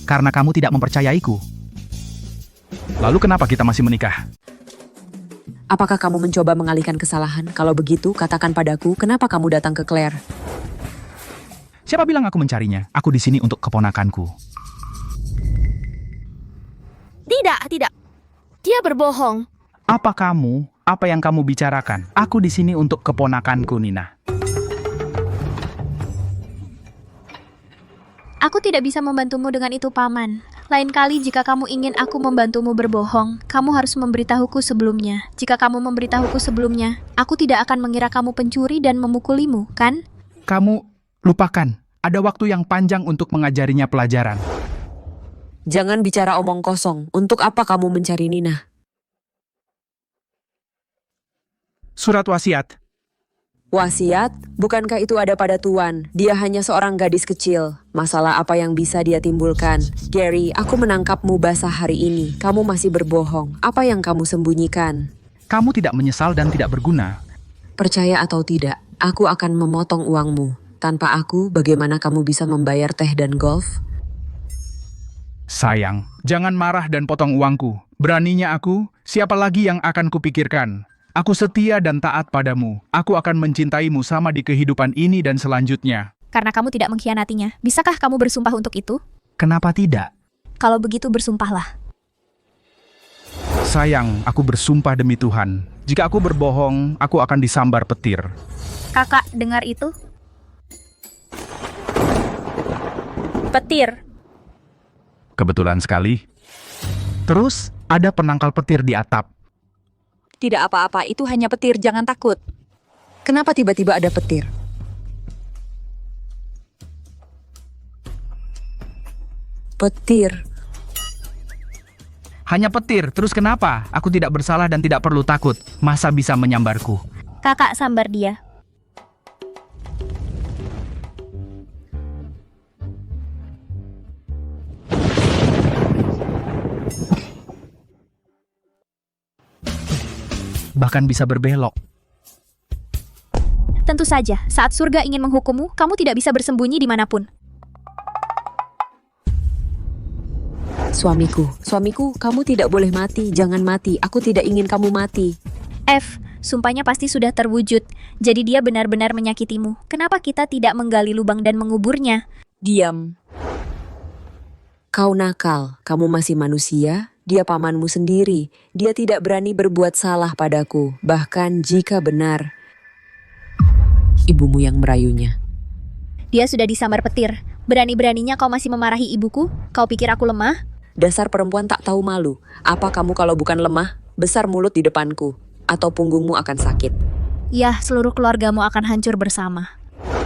Karena kamu tidak mempercayaiku. Lalu kenapa kita masih menikah? Apakah kamu mencoba mengalihkan kesalahan? Kalau begitu, katakan padaku, kenapa kamu datang ke Claire? Siapa bilang aku mencarinya? Aku di sini untuk keponakanku. Tidak, tidak. Dia berbohong. Apa kamu? Apa yang kamu bicarakan? Aku di sini untuk keponakanku, Nina. Aku tidak bisa membantumu dengan itu, Paman. Lain kali jika kamu ingin aku membantumu berbohong, kamu harus memberitahuku sebelumnya. Jika kamu memberitahuku sebelumnya, aku tidak akan mengira kamu pencuri dan memukulimu, kan? Kamu lupakan. Ada waktu yang panjang untuk mengajarinya pelajaran. Jangan bicara omong kosong. Untuk apa kamu mencari Nina? Surat wasiat. Wasiat? Bukankah itu ada pada Tuan? Dia hanya seorang gadis kecil. Masalah apa yang bisa dia timbulkan? Gary, aku menangkapmu basah hari ini. Kamu masih berbohong. Apa yang kamu sembunyikan? Kamu tidak menyesal dan tidak berguna. Percaya atau tidak, aku akan memotong uangmu. Tanpa aku, bagaimana kamu bisa membayar teh dan golf? Sayang, jangan marah dan potong uangku. Beraninya aku, siapa lagi yang akan kupikirkan? Aku setia dan taat padamu. Aku akan mencintaimu sama di kehidupan ini dan selanjutnya. Karena kamu tidak mengkhianatinya. Bisakah kamu bersumpah untuk itu? Kenapa tidak? Kalau begitu bersumpahlah. Sayang, aku bersumpah demi Tuhan. Jika aku berbohong, aku akan disambar petir. Kakak, dengar itu? Petir. Kebetulan sekali. Terus, ada penangkal petir di atap. Tidak apa-apa, itu hanya petir, jangan takut. Kenapa tiba-tiba ada petir? Petir. Hanya petir, terus kenapa? Aku tidak bersalah dan tidak perlu takut. Masa bisa menyambarku? Kakak, sambar dia. Bahkan bisa berbelok. Tentu saja, saat surga ingin menghukummu, kamu tidak bisa bersembunyi dimanapun. Suamiku, kamu tidak boleh mati. Jangan mati, aku tidak ingin kamu mati. F, sumpahnya pasti sudah terwujud. Jadi dia benar-benar menyakitimu. Kenapa kita tidak menggali lubang dan menguburnya? Diam. Kau nakal, kamu masih manusia. Dia pamanmu sendiri. Dia tidak berani berbuat salah padaku. Bahkan jika benar, ibumu yang merayunya. Dia sudah disambar petir. Berani-beraninya kau masih memarahi ibuku? Kau pikir aku lemah? Dasar perempuan tak tahu malu. Apa kamu kalau bukan lemah, besar mulut di depanku, atau punggungmu akan sakit. Yah, seluruh keluargamu akan hancur bersama.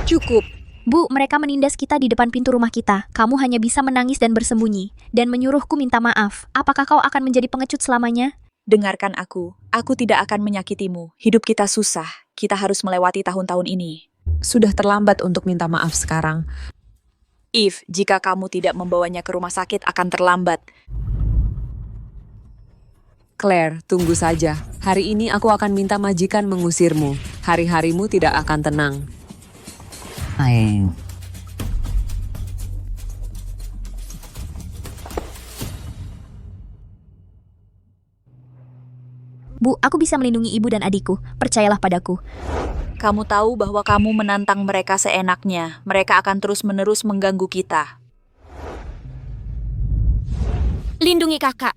Cukup. Bu, mereka menindas kita di depan pintu rumah kita. Kamu hanya bisa menangis dan bersembunyi, dan menyuruhku minta maaf. Apakah kau akan menjadi pengecut selamanya? Dengarkan aku tidak akan menyakitimu. Hidup kita susah, kita harus melewati tahun-tahun ini. Sudah terlambat untuk minta maaf sekarang. Eve, jika kamu tidak membawanya ke rumah sakit akan terlambat. Claire, tunggu saja. Hari ini aku akan minta majikan mengusirmu. Hari-harimu tidak akan tenang. Bu, aku bisa melindungi ibu dan adikku. Percayalah padaku. Kamu tahu bahwa kamu menantang mereka seenaknya. Mereka akan terus-menerus mengganggu kita. Lindungi kakak.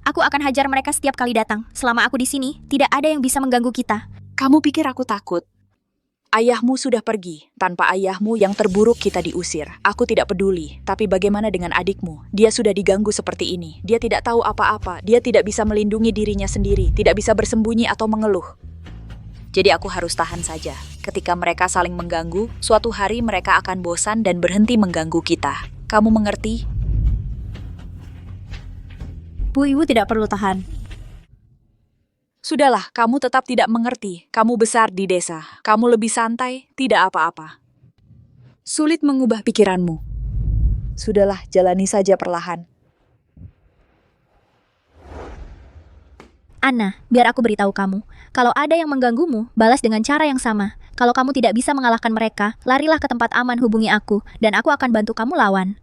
Aku akan hajar mereka setiap kali datang. Selama aku di sini, tidak ada yang bisa mengganggu kita. Kamu pikir aku takut? Ayahmu sudah pergi. Tanpa ayahmu yang terburuk kita diusir. Aku tidak peduli. Tapi bagaimana dengan adikmu? Dia sudah diganggu seperti ini. Dia tidak tahu apa-apa. Dia tidak bisa melindungi dirinya sendiri. Tidak bisa bersembunyi atau mengeluh. Jadi aku harus tahan saja. Ketika mereka saling mengganggu, suatu hari mereka akan bosan dan berhenti mengganggu kita. Kamu mengerti? Bu, ibu tidak perlu tahan. Sudahlah, kamu tetap tidak mengerti. Kamu besar di desa. Kamu lebih santai, tidak apa-apa. Sulit mengubah pikiranmu. Sudahlah, jalani saja perlahan. Anna, biar aku beritahu kamu. Kalau ada yang mengganggumu, balas dengan cara yang sama. Kalau kamu tidak bisa mengalahkan mereka, larilah ke tempat aman, hubungi aku, dan aku akan bantu kamu lawan.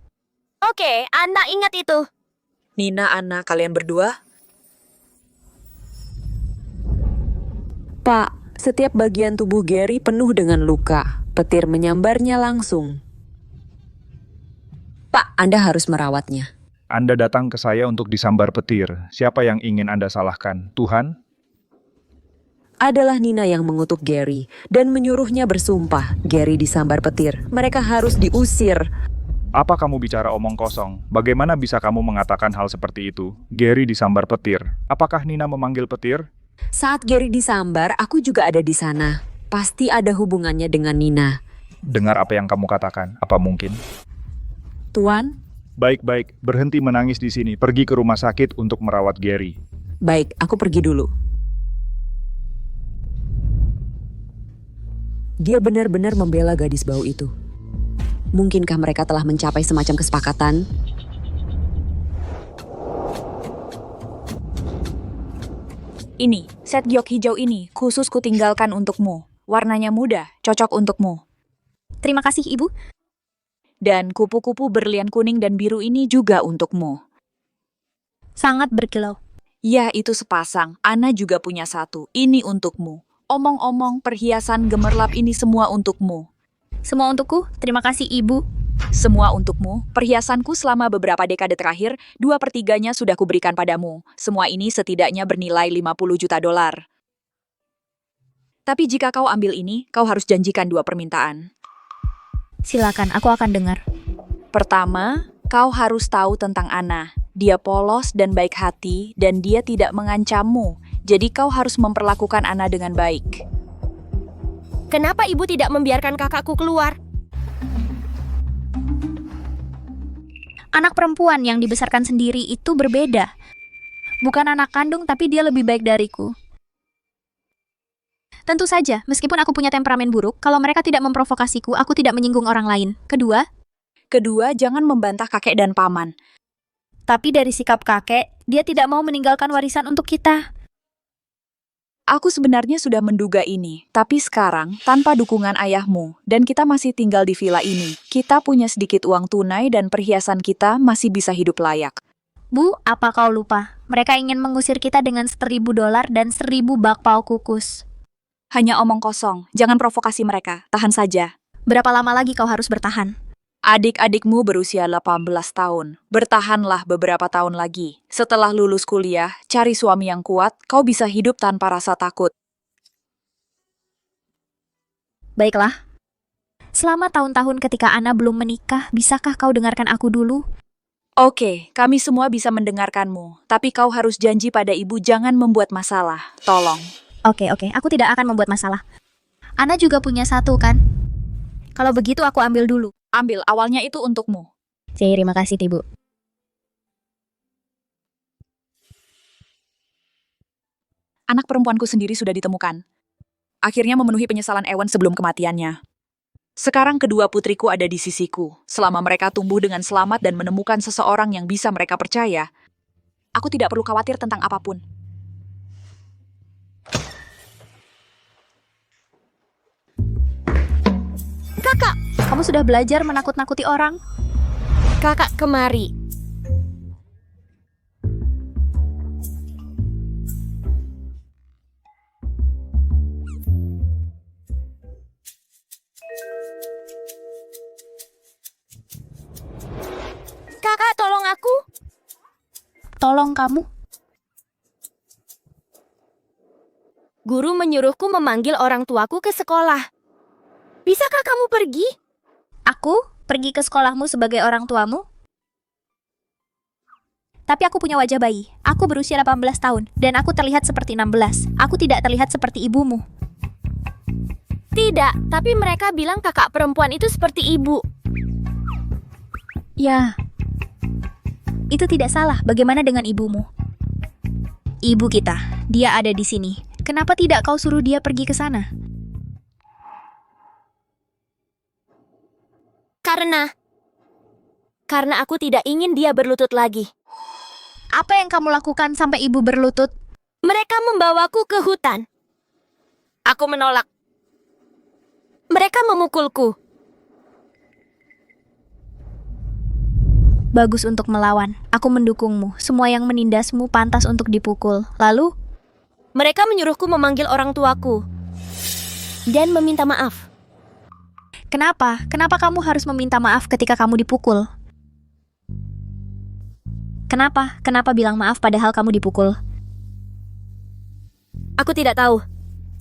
Oke, Anna ingat itu. Nina, Anna, kalian berdua? Pak, setiap bagian tubuh Gary penuh dengan luka. Petir menyambarnya langsung. Pak, Anda harus merawatnya. Anda datang ke saya untuk disambar petir. Siapa yang ingin Anda salahkan? Tuhan? Adalah Nina yang mengutuk Gary dan menyuruhnya bersumpah. Gary disambar petir. Mereka harus diusir. Apa kamu bicara omong kosong? Bagaimana bisa kamu mengatakan hal seperti itu? Gary disambar petir. Apakah Nina memanggil petir? Saat Gary disambar, aku juga ada di sana. Pasti ada hubungannya dengan Nina. Dengar apa yang kamu katakan. Apa mungkin? Tuan? Baik-baik, berhenti menangis di sini. Pergi ke rumah sakit untuk merawat Gary. Baik, aku pergi dulu. Dia benar-benar membela gadis bau itu. Mungkinkah mereka telah mencapai semacam kesepakatan? Ini, set giok hijau ini khusus kutinggalkan untukmu. Warnanya muda, cocok untukmu. Terima kasih, Ibu. Dan kupu-kupu berlian kuning dan biru ini juga untukmu. Sangat berkilau. Ya, itu sepasang. Ana juga punya satu. Ini untukmu. Omong-omong, perhiasan gemerlap ini semua untukmu. Semua untukku. Terima kasih, Ibu. Semua untukmu. Perhiasanku selama beberapa dekade terakhir, 2/3-nya sudah kuberikan padamu. Semua ini setidaknya bernilai 50 juta dolar. Tapi jika kau ambil ini, kau harus janjikan 2 permintaan. Silakan, aku akan dengar. Pertama, kau harus tahu tentang Ana. Dia polos dan baik hati, dan dia tidak mengancammu. Jadi kau harus memperlakukan Ana dengan baik. Kenapa ibu tidak membiarkan kakakku keluar? Anak perempuan yang dibesarkan sendiri itu berbeda. Bukan anak kandung, tapi dia lebih baik dariku. Tentu saja, meskipun aku punya temperamen buruk, kalau mereka tidak memprovokasiku, aku tidak menyinggung orang lain. Kedua, jangan membantah kakek dan paman. tapi dari sikap kakek, dia tidak mau meninggalkan warisan untuk kita. Aku sebenarnya sudah menduga ini, tapi sekarang, tanpa dukungan ayahmu, dan kita masih tinggal di villa ini, kita punya sedikit uang tunai dan perhiasan kita masih bisa hidup layak. Bu, apa kau lupa? Mereka ingin mengusir kita dengan $1,000 dan 1,000 bakpao kukus. Hanya omong kosong, jangan provokasi mereka, tahan saja. Berapa lama lagi kau harus bertahan? Adik-adikmu berusia 18 tahun. Bertahanlah beberapa tahun lagi. Setelah lulus kuliah, cari suami yang kuat, kau bisa hidup tanpa rasa takut. Baiklah. Selama tahun-tahun ketika Ana belum menikah, bisakah kau dengarkan aku dulu? Oke, kami semua bisa mendengarkanmu. Tapi kau harus janji pada ibu jangan membuat masalah. Tolong. Oke, aku tidak akan membuat masalah. Ana juga punya satu kan? Kalau begitu aku ambil dulu. Ambil, awalnya itu untukmu. Terima kasih, Ibu. Anak perempuanku sendiri sudah ditemukan. Akhirnya memenuhi penyesalan Ewan sebelum kematiannya. Sekarang kedua putriku ada di sisiku. Selama mereka tumbuh dengan selamat dan menemukan seseorang yang bisa mereka percaya, aku tidak perlu khawatir tentang apapun. Kakak, Kamu sudah belajar menakut-nakuti orang? kakak kemari. Kakak, tolong aku. Tolong kamu. Guru menyuruhku memanggil orang tuaku ke sekolah. Bisakah kamu pergi? Aku pergi ke sekolahmu sebagai orang tuamu? Tapi aku punya wajah bayi. Aku berusia 18 tahun dan aku terlihat seperti 16. Aku tidak terlihat seperti ibumu. Tidak, tapi mereka bilang kakak perempuan itu seperti ibu. Ya. Itu tidak salah. Bagaimana dengan ibumu? Ibu kita. Dia ada di sini. Kenapa tidak kau suruh dia pergi ke sana? Karena aku tidak ingin dia berlutut lagi. Apa yang kamu lakukan sampai ibu berlutut? Mereka membawaku ke hutan. Aku menolak. Mereka memukulku. Bagus untuk melawan. Aku mendukungmu. Semua yang menindasmu pantas untuk dipukul. Lalu? Mereka menyuruhku memanggil orang tuaku dan meminta maaf. Kenapa? Kenapa kamu harus meminta maaf ketika kamu dipukul? Kenapa? Kenapa bilang maaf padahal kamu dipukul? Aku tidak tahu.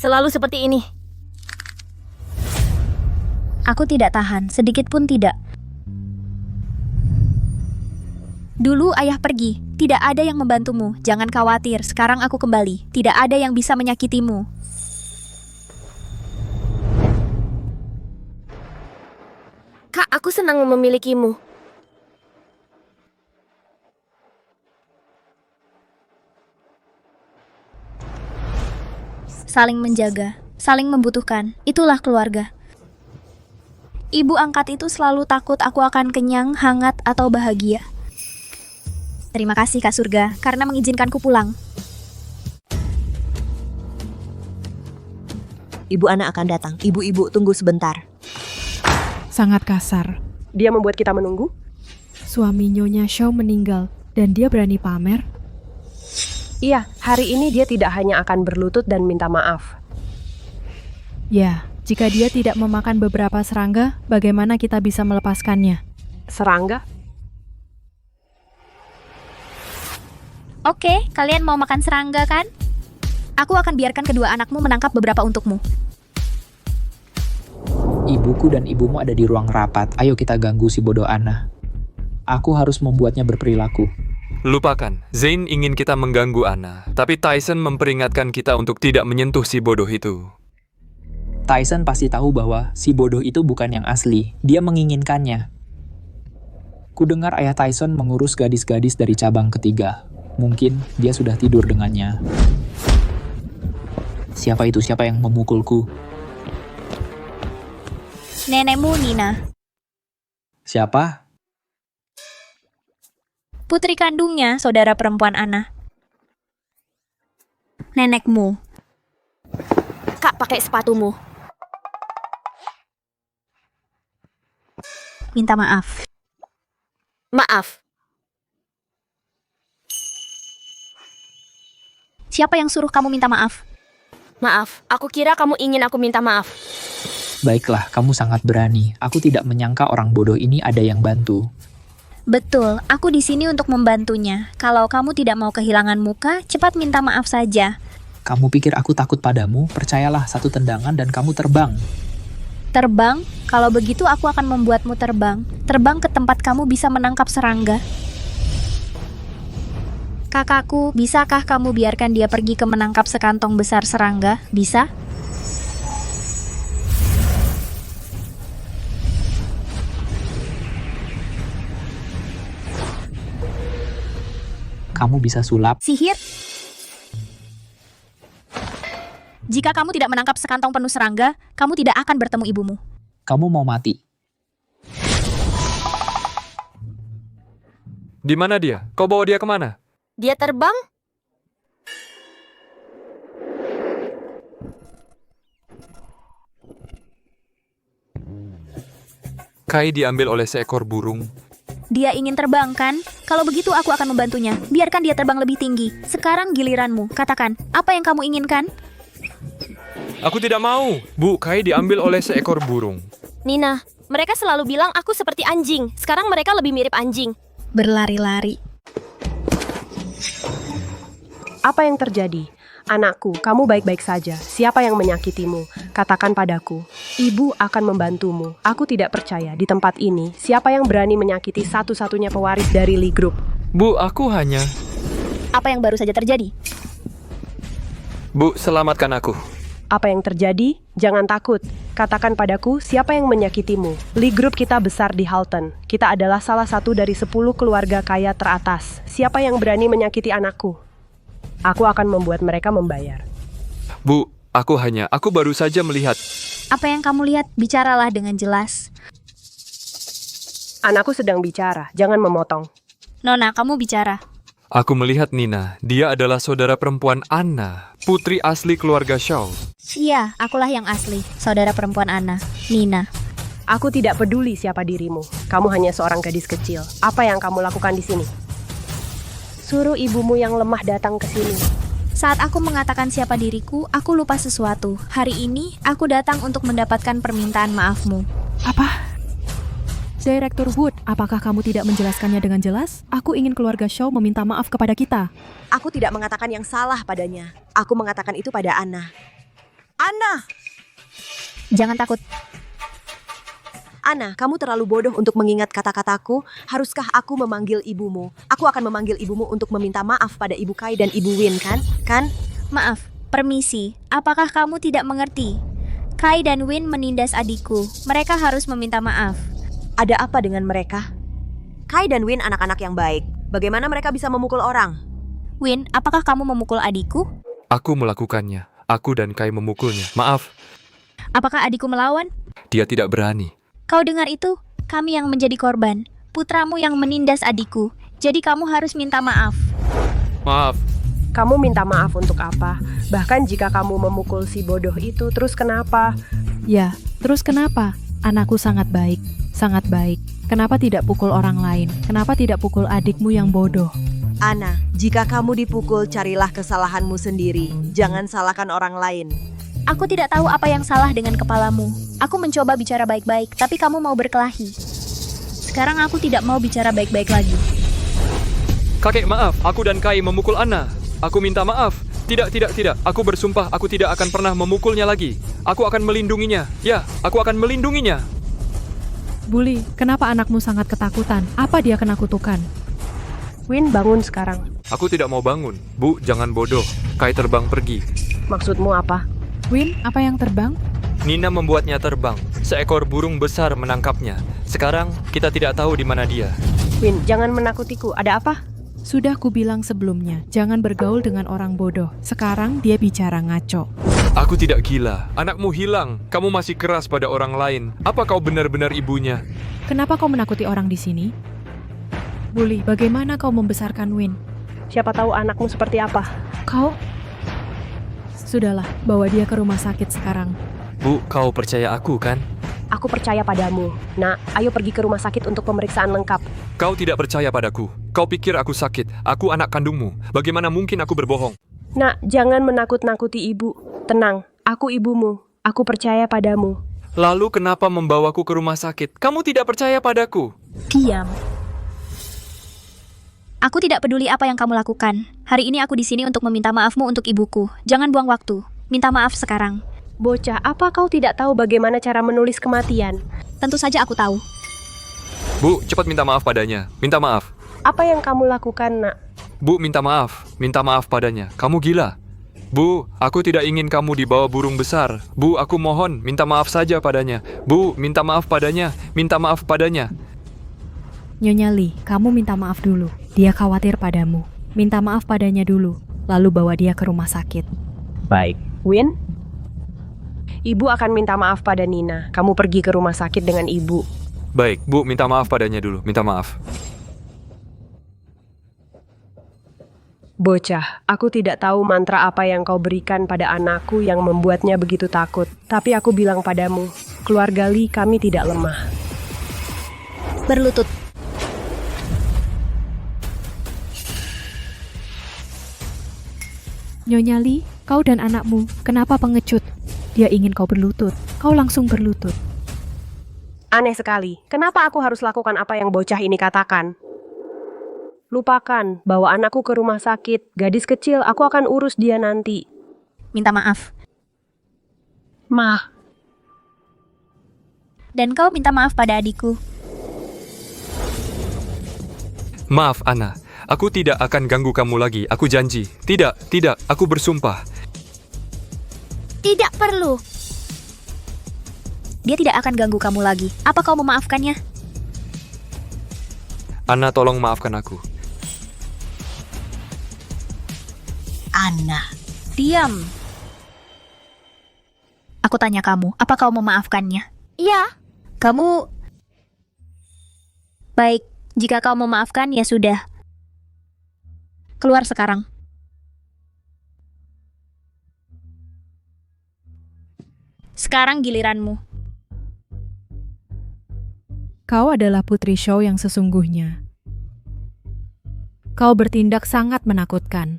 Selalu seperti ini. Aku tidak tahan, sedikit pun tidak. Dulu ayah pergi. Tidak ada yang membantumu. Jangan khawatir, sekarang aku kembali. Tidak ada yang bisa menyakitimu. Kak, aku senang memilikimu. Saling menjaga, saling membutuhkan. Itulah keluarga. Ibu angkat itu selalu takut aku akan kenyang, hangat, atau bahagia. Terima kasih Kak Surga, karena mengizinkanku pulang. Ibu Ana akan datang. Ibu-ibu, tunggu sebentar. Sangat kasar. Dia membuat kita menunggu? Suami Nyonya Shaw meninggal, dan dia berani pamer? Iya, hari ini dia tidak hanya akan berlutut dan minta maaf. Ya, jika dia tidak memakan beberapa serangga, bagaimana kita bisa melepaskannya? Serangga? Oke, kalian mau makan serangga kan? Aku akan biarkan kedua anakmu menangkap beberapa untukmu. Ibuku dan ibumu ada di ruang rapat. Ayo kita ganggu si bodoh Ana. Aku harus membuatnya berperilaku. Lupakan, Zane ingin kita mengganggu Ana, tapi Tyson memperingatkan kita untuk tidak menyentuh si bodoh itu. Tyson pasti tahu bahwa si bodoh itu bukan yang asli. Dia menginginkannya. Kudengar ayah Tyson mengurus gadis-gadis dari cabang ketiga. Mungkin dia sudah tidur dengannya. Siapa itu? Siapa yang memukulku? Nenekmu, Nina. Siapa? Putri kandungnya, saudara perempuan Ana. Nenekmu. Kak, pakai sepatumu. Minta maaf. Maaf. Siapa yang suruh kamu minta maaf? Maaf, aku kira kamu ingin aku minta maaf. Baiklah, kamu sangat berani. Aku tidak menyangka orang bodoh ini ada yang bantu. Betul, aku di sini untuk membantunya. Kalau kamu tidak mau kehilangan muka, cepat minta maaf saja. Kamu pikir aku takut padamu? Percayalah, satu tendangan dan kamu terbang. Terbang? Kalau begitu aku akan membuatmu terbang. Terbang ke tempat kamu bisa menangkap serangga. Kakakku, bisakah kamu biarkan dia pergi ke menangkap sekantong besar serangga? Bisa? Kamu bisa sulap. Sihir? Jika kamu tidak menangkap sekantong penuh serangga, kamu tidak akan bertemu ibumu. Kamu mau mati. Di mana dia? Kau bawa dia kemana? Dia terbang? Kai diambil oleh seekor burung. Dia ingin terbang, kan? Kalau begitu aku akan membantunya. Biarkan dia terbang lebih tinggi. Sekarang giliranmu. Katakan, apa yang kamu inginkan? Aku tidak mau. Bu, Kai diambil oleh seekor burung. Nina, mereka selalu bilang aku seperti anjing. Sekarang mereka lebih mirip anjing. Berlari-lari. Apa yang terjadi? Anakku, kamu baik-baik saja. Siapa yang menyakitimu? Katakan padaku. Ibu akan membantumu. Aku tidak percaya di tempat ini siapa yang berani menyakiti satu-satunya pewaris dari Lee Group. Bu, aku hanya... Apa yang baru saja terjadi? Bu, selamatkan aku. Apa yang terjadi? Jangan takut. Katakan padaku siapa yang menyakitimu. Lee Group kita besar di Halton. Kita adalah salah satu dari 10 keluarga kaya teratas. Siapa yang berani menyakiti anakku? Aku akan membuat mereka membayar. Bu, aku baru saja melihat. Apa yang kamu lihat? Bicaralah dengan jelas. Anakku sedang bicara, jangan memotong. Nona, kamu bicara. Aku melihat Nina. Dia adalah saudara perempuan Anna, putri asli keluarga Shaw. Iya, akulah yang asli. Saudara perempuan Anna, Nina. Aku tidak peduli siapa dirimu. Kamu hanya seorang gadis kecil. Apa yang kamu lakukan di sini? Suruh ibumu yang lemah datang ke sini. Saat aku mengatakan siapa diriku, aku lupa sesuatu. Hari ini, aku datang untuk mendapatkan permintaan maafmu. Apa? Direktur Wood, apakah kamu tidak menjelaskannya dengan jelas? Aku ingin keluarga Shaw meminta maaf kepada kita. Aku tidak mengatakan yang salah padanya. Aku mengatakan itu pada Anna. Anna! Jangan takut. Anna, kamu terlalu bodoh untuk mengingat kata-kataku. Haruskah aku memanggil ibumu? Aku akan memanggil ibumu untuk meminta maaf pada Ibu Kai dan Ibu Win, kan? Kan? Maaf, permisi. Apakah kamu tidak mengerti? Kai dan Win menindas adikku. Mereka harus meminta maaf. Ada apa dengan mereka? Kai dan Win anak-anak yang baik. Bagaimana mereka bisa memukul orang? Win, apakah kamu memukul adikku? Aku melakukannya. Aku dan Kai memukulnya. Maaf, Apakah adikku melawan? dia tidak berani. Kau dengar itu? Kami yang menjadi korban. Putramu yang menindas adikku. Jadi kamu harus minta maaf. Maaf. Kamu minta maaf untuk apa? Bahkan jika kamu memukul si bodoh itu, terus kenapa? Ya, terus kenapa? Anakku sangat baik, sangat baik. Kenapa tidak pukul orang lain? Kenapa tidak pukul adikmu yang bodoh? Anna, jika kamu dipukul, carilah kesalahanmu sendiri. Jangan salahkan orang lain. Aku tidak tahu apa yang salah dengan kepalamu. Aku mencoba bicara baik-baik, tapi kamu mau berkelahi. Sekarang aku tidak mau bicara baik-baik lagi. Kakek, maaf. Aku dan Kai memukul Anna. Aku minta maaf. Tidak. Aku bersumpah aku tidak akan pernah memukulnya lagi. Aku akan melindunginya. Ya, aku akan melindunginya. Bully, kenapa anakmu sangat ketakutan? Apa dia kena kutukan? Win, bangun sekarang. Aku tidak mau bangun. Bu, jangan bodoh. Kai terbang pergi. Maksudmu apa? Win, apa yang terbang? Nina membuatnya terbang. Seekor burung besar menangkapnya. Sekarang kita tidak tahu di mana dia. Win, jangan menakutiku. Ada apa? Sudah kubilang sebelumnya, jangan bergaul dengan orang bodoh. Sekarang dia bicara ngaco. Aku tidak gila. Anakmu hilang. Kamu masih keras pada orang lain. Apa kau benar-benar ibunya? Kenapa kau menakuti orang di sini? Bully, bagaimana kau membesarkan Win? Siapa tahu anakmu seperti apa? Kau... Sudahlah, bawa dia ke rumah sakit sekarang. Bu, kau percaya aku kan? Aku percaya padamu. Nak, ayo pergi ke rumah sakit untuk pemeriksaan lengkap. Kau tidak percaya padaku. Kau pikir aku sakit. Aku anak kandungmu. Bagaimana mungkin aku berbohong? Nak, jangan menakut-nakuti ibu. Tenang, aku ibumu. Aku percaya padamu. Lalu kenapa membawaku ke rumah sakit? Kamu tidak percaya padaku? Diam. Aku tidak peduli apa yang kamu lakukan. Hari ini aku di sini untuk meminta maafmu untuk ibuku. Jangan buang waktu. Minta maaf sekarang. Bocah, apa kau tidak tahu bagaimana cara menulis kematian? Tentu saja aku tahu. Bu, cepat minta maaf padanya. Minta maaf. Apa yang kamu lakukan, nak? Bu, minta maaf. Minta maaf padanya. Kamu gila. Bu, aku tidak ingin kamu dibawa burung besar. Bu, aku mohon, minta maaf saja padanya. Bu, minta maaf padanya. Minta maaf padanya. Nyonya Lee, kamu minta maaf dulu. Dia khawatir padamu. Minta maaf padanya dulu, lalu bawa dia ke rumah sakit. Baik. Win? Ibu akan minta maaf pada Nina. Kamu pergi ke rumah sakit dengan ibu. Baik, Bu, minta maaf padanya dulu. Minta maaf. Bocah, aku tidak tahu mantra apa yang kau berikan pada anakku yang membuatnya begitu takut. Tapi aku bilang padamu, keluarga Lee kami tidak lemah. Berlutut. Nyonya Lee, kau dan anakmu, kenapa pengecut? Dia ingin kau berlutut. Kau langsung berlutut. Aneh sekali, kenapa aku harus lakukan apa yang bocah ini katakan? Lupakan, bawa anakku ke rumah sakit. Gadis kecil, aku akan urus dia nanti. Minta maaf. Ma. Dan kau minta maaf pada adikku. Maaf, Anna. Aku tidak akan ganggu kamu lagi. Aku janji. Tidak, tidak. Aku bersumpah. Tidak perlu. Dia tidak akan ganggu kamu lagi. Apa kau memaafkannya? Anna, tolong maafkan aku. Anna. Diam. Aku tanya kamu, apa kau memaafkannya? Iya. Kamu... Baik, jika kau memaafkan, ya sudah. Keluar sekarang. Sekarang giliranmu. Kau adalah Putri Shaw yang sesungguhnya. Kau bertindak sangat menakutkan.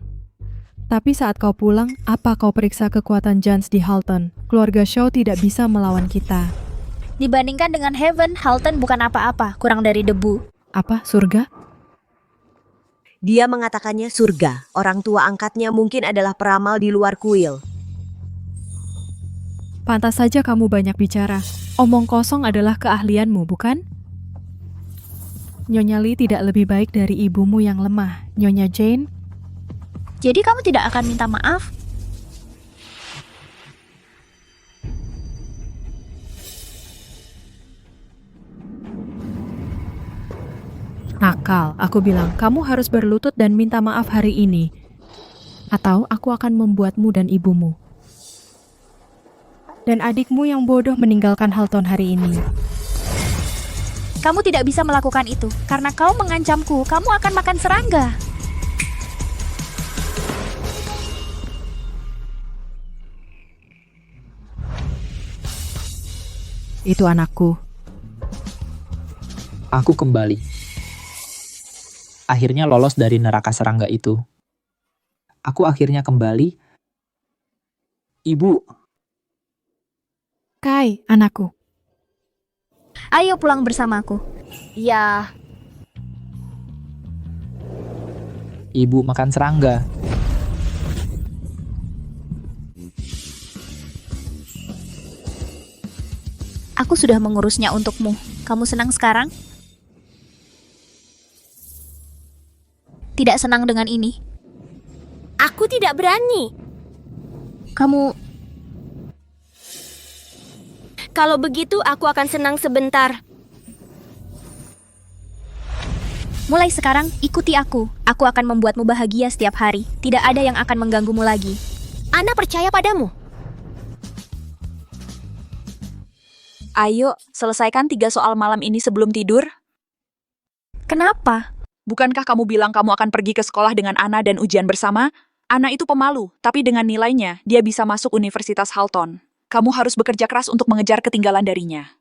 Tapi saat kau pulang, apa kau periksa kekuatan Jans di Halton? Keluarga Shaw tidak bisa melawan kita. Dibandingkan dengan Heaven, Halton bukan apa-apa, kurang dari debu. Apa, surga? Dia mengatakannya surga. Orang tua angkatnya mungkin adalah peramal di luar kuil. Pantas saja kamu banyak bicara. Omong kosong adalah keahlianmu, bukan? Nyonya Lee tidak lebih baik dari ibumu yang lemah, Nyonya Jane. Jadi kamu tidak akan minta maaf? Nakal, aku bilang, kamu harus berlutut dan minta maaf hari ini. Atau aku akan membuatmu dan ibumu. Dan adikmu yang bodoh meninggalkan Halton hari ini. Kamu tidak bisa melakukan itu, karena kau mengancamku, kamu akan makan serangga. Itu anakku. Aku kembali. Akhirnya lolos dari neraka serangga itu. Aku akhirnya kembali. Ibu. Kai, anakku. Ayo pulang bersamaku. Ya. Ibu makan serangga. Aku sudah mengurusnya untukmu. Kamu senang sekarang? Tidak senang dengan ini? Aku tidak berani. Kamu... Kalau begitu, aku akan senang sebentar. Mulai sekarang, ikuti aku. Aku akan membuatmu bahagia setiap hari. Tidak ada yang akan mengganggumu lagi. Ana percaya padamu. Ayo, selesaikan 3 soal malam ini sebelum tidur. Kenapa? Bukankah kamu bilang kamu akan pergi ke sekolah dengan Anna dan ujian bersama? Anna itu pemalu, tapi dengan nilainya, dia bisa masuk Universitas Halton. Kamu harus bekerja keras untuk mengejar ketinggalan darinya.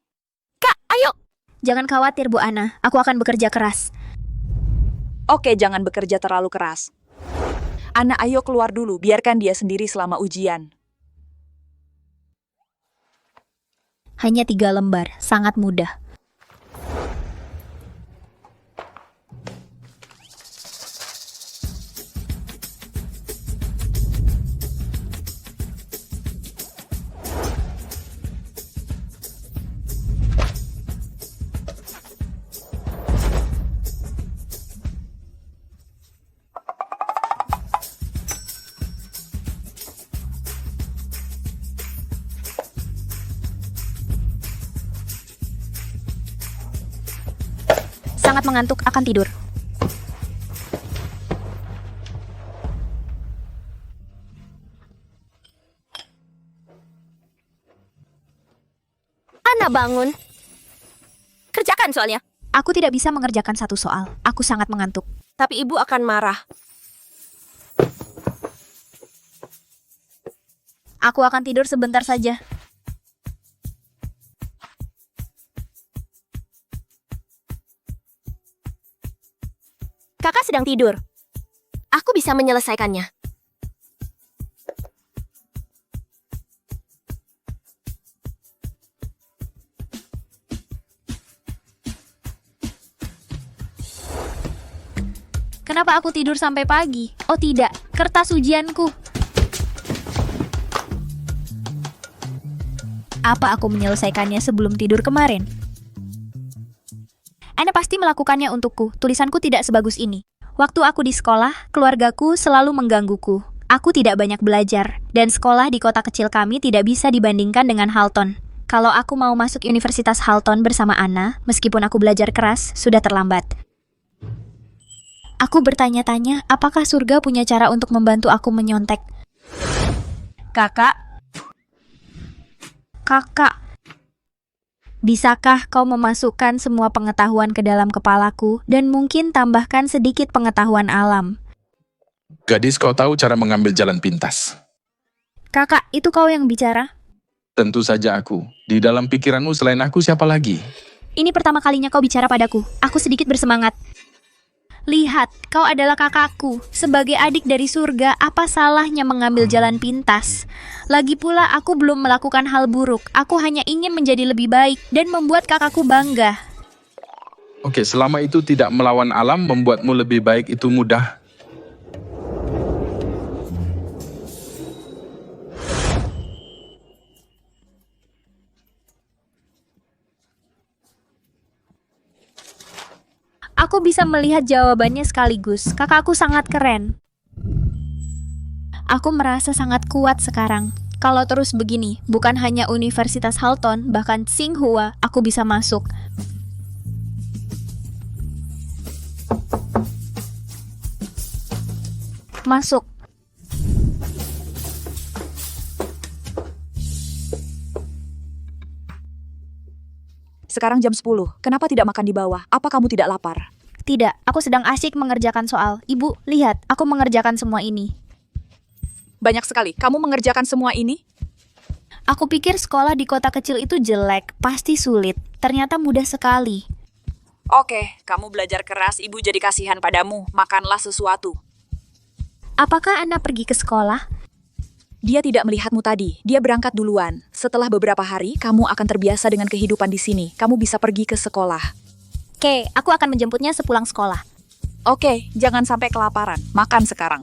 Kak, ayo! Jangan khawatir, Bu Anna. Aku akan bekerja keras. Oke, jangan bekerja terlalu keras. Anna, ayo keluar dulu, biarkan dia sendiri selama ujian. Hanya 3 lembar, sangat mudah. sangat mengantuk, akan tidur. Ana bangun. Kerjakan soalnya. Aku tidak bisa mengerjakan satu soal. Aku sangat mengantuk. Tapi ibu akan marah. Aku akan tidur sebentar saja. Kakak sedang tidur. Aku bisa menyelesaikannya. Kenapa aku tidur sampai pagi? Oh tidak, kertas ujianku. Apa aku menyelesaikannya sebelum tidur kemarin? Anda pasti melakukannya untukku. Tulisanku tidak sebagus ini. Waktu aku di sekolah, keluargaku selalu menggangguku. Aku tidak banyak belajar, dan sekolah di kota kecil kami tidak bisa dibandingkan dengan Halton. Kalau aku mau masuk Universitas Halton bersama Anna, meskipun aku belajar keras, sudah terlambat. Aku bertanya-tanya, apakah surga punya cara untuk membantu aku menyontek? Kakak, bisakah kau memasukkan semua pengetahuan ke dalam kepalaku dan mungkin tambahkan sedikit pengetahuan alam? Gadis, kau tahu cara mengambil jalan pintas. Kakak, itu kau yang bicara? Tentu saja aku. Di dalam pikiranmu selain aku siapa lagi? Ini pertama kalinya kau bicara padaku. Aku sedikit bersemangat. Lihat, kau adalah kakakku. Sebagai adik dari surga, apa salahnya mengambil jalan pintas? Lagi pula, aku belum melakukan hal buruk. Aku hanya ingin menjadi lebih baik dan membuat kakakku bangga. Oke, selama itu tidak melawan alam, membuatmu lebih baik itu mudah. Aku bisa melihat jawabannya sekaligus. Kakakku sangat keren. Aku merasa sangat kuat sekarang. Kalau terus begini, bukan hanya Universitas Halton, bahkan Tsinghua, aku bisa masuk. Masuk. Sekarang jam 10. Kenapa tidak makan di bawah? Apa kamu tidak lapar? Tidak, aku sedang asyik mengerjakan soal. Ibu, lihat, aku mengerjakan semua ini. Banyak sekali. Kamu mengerjakan semua ini? Aku pikir sekolah di kota kecil itu jelek, pasti sulit. Ternyata mudah sekali. Oke, kamu belajar keras, ibu jadi kasihan padamu. Makanlah sesuatu. Apakah Anda pergi ke sekolah? Dia tidak melihatmu tadi. Dia berangkat duluan. Setelah beberapa hari, kamu akan terbiasa dengan kehidupan di sini. Kamu bisa pergi ke sekolah. Oke, aku akan menjemputnya sepulang sekolah. Oke, jangan sampai kelaparan. Makan sekarang.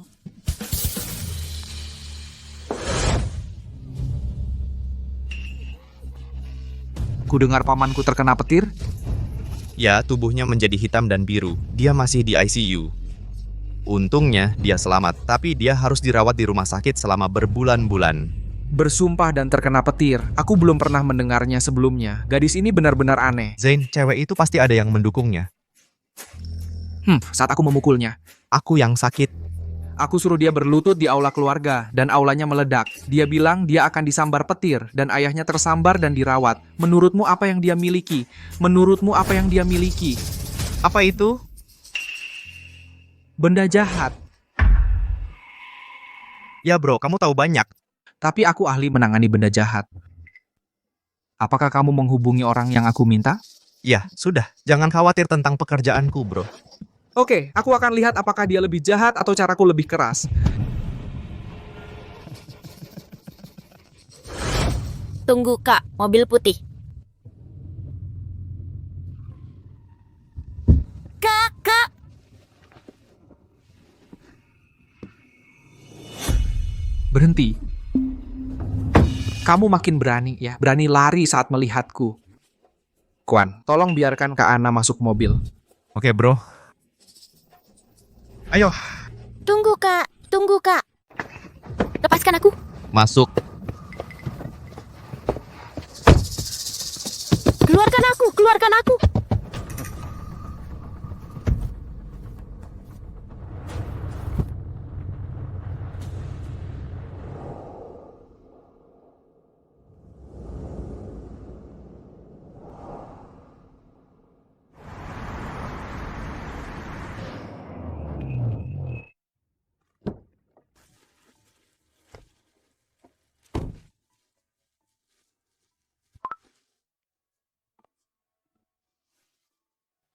Ku dengar pamanku terkena petir. Ya, tubuhnya menjadi hitam dan biru. Dia masih di ICU. Untungnya, dia selamat, tapi dia harus dirawat di rumah sakit selama berbulan-bulan. Bersumpah dan terkena petir. Aku belum pernah mendengarnya sebelumnya. Gadis ini benar-benar aneh. Zane, cewek itu pasti ada yang mendukungnya. Saat aku memukulnya. Aku yang sakit. Aku suruh dia berlutut di aula keluarga, dan aulanya meledak. Dia bilang dia akan disambar petir, dan ayahnya tersambar dan dirawat. Menurutmu apa yang dia miliki? Menurutmu apa yang dia miliki? Apa itu? Benda jahat. Ya bro, kamu tahu banyak. Tapi aku ahli menangani benda jahat. Apakah kamu menghubungi orang yang aku minta? Ya, sudah. Jangan khawatir tentang pekerjaanku, bro. Oke, aku akan lihat apakah dia lebih jahat atau caraku lebih keras. Tunggu, Kak. Mobil putih. Kak! Berhenti. Kamu makin berani ya, berani lari saat melihatku. Kwan, tolong biarkan Kak Ana masuk mobil. Oke, bro. Ayo. Tunggu, Kak. Lepaskan aku. Masuk. Keluarkan aku.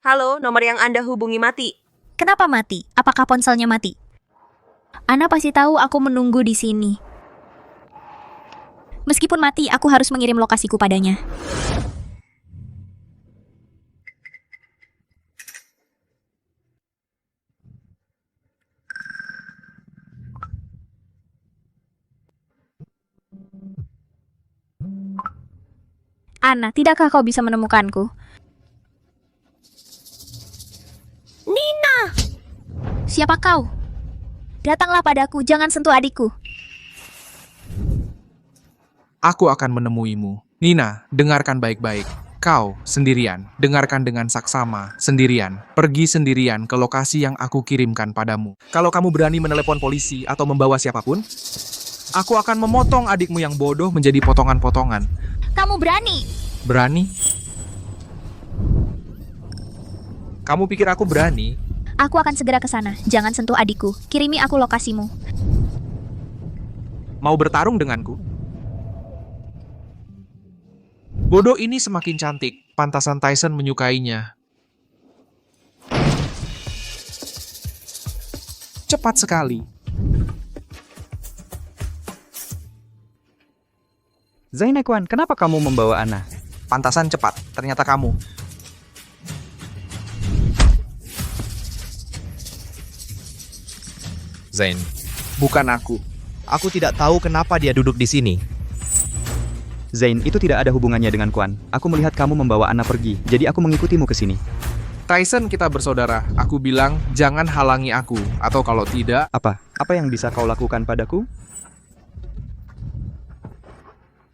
Halo, nomor yang Anda hubungi mati. Kenapa mati? Apakah ponselnya mati? Ana pasti tahu aku menunggu di sini. Meskipun mati, aku harus mengirim lokasiku padanya. Ana, tidakkah kau bisa menemukanku? Nina! Siapa kau? Datanglah padaku, jangan sentuh adikku. Aku akan menemuimu. Nina, dengarkan baik-baik. Kau sendirian, dengarkan dengan saksama, sendirian. Pergi sendirian ke lokasi yang aku kirimkan padamu. Kalau kamu berani menelepon polisi atau membawa siapapun, aku akan memotong adikmu yang bodoh menjadi potongan-potongan. Kamu berani? Berani? Kamu pikir aku berani? Aku akan segera ke sana. Jangan sentuh adikku. Kirimi aku lokasimu. Mau bertarung denganku? Bodoh ini semakin cantik. Pantasan Tyson menyukainya. Cepat sekali. Zainekwan, kenapa kamu membawa Ana? Pantasan cepat, ternyata kamu. Zain, Bukan aku. aku tidak tahu kenapa dia duduk di sini. Zain, itu tidak ada hubungannya dengan Kwan. Aku melihat kamu membawa Ana pergi, jadi aku mengikutimu ke sini. Tyson, kita bersaudara. Aku bilang, jangan halangi aku. Atau kalau tidak... Apa? Apa yang bisa kau lakukan padaku?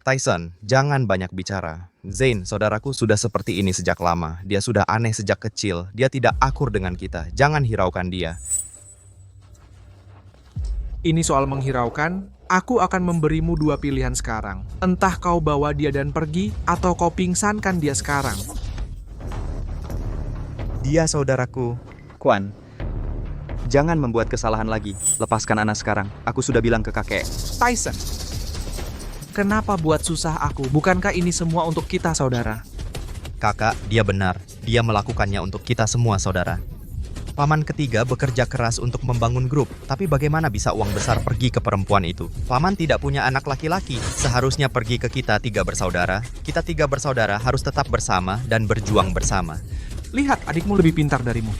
Tyson, jangan banyak bicara. Zain, saudaraku sudah seperti ini sejak lama. Dia sudah aneh sejak kecil. Dia tidak akur dengan kita. Jangan hiraukan dia. Ini soal menghiraukan. Aku akan memberimu dua pilihan sekarang. Entah kau bawa dia dan pergi, atau kau pingsankan dia sekarang. Dia saudaraku. Kwan, jangan membuat kesalahan lagi. Lepaskan Ana sekarang. Aku sudah bilang ke kakek. Tyson, kenapa buat susah aku? Bukankah ini semua untuk kita, saudara? Kakak, dia benar. Dia melakukannya untuk kita semua, saudara. Paman ketiga bekerja keras untuk membangun grup, tapi bagaimana bisa uang besar pergi ke perempuan itu? Paman tidak punya anak laki-laki, seharusnya pergi ke kita tiga bersaudara. Kita tiga bersaudara harus tetap bersama dan berjuang bersama. Lihat, adikmu lebih pintar darimu.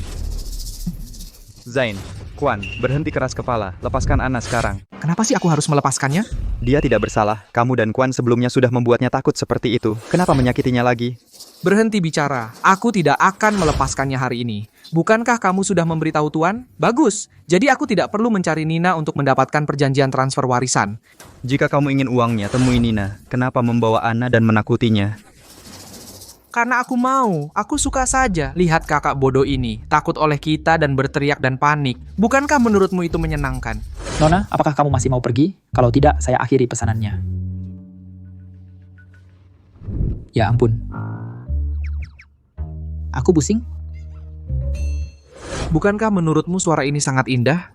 Zain, Kwan, berhenti keras kepala. Lepaskan Ana sekarang. Kenapa sih aku harus melepaskannya? Dia tidak bersalah. Kamu dan Kwan sebelumnya sudah membuatnya takut seperti itu. Kenapa menyakitinya lagi? Berhenti bicara. Aku tidak akan melepaskannya hari ini. Bukankah kamu sudah memberitahu Tuan? Bagus. Jadi aku tidak perlu mencari Nina untuk mendapatkan perjanjian transfer warisan. Jika kamu ingin uangnya, temui Nina. Kenapa membawa Ana dan menakutinya? Karena aku mau. Aku suka saja lihat kakak bodoh ini. Takut oleh kita dan berteriak dan panik. Bukankah menurutmu itu menyenangkan? Nona, apakah kamu masih mau pergi? Kalau tidak, saya akhiri pesanannya. Ya ampun. Aku pusing. Bukankah menurutmu suara ini sangat indah?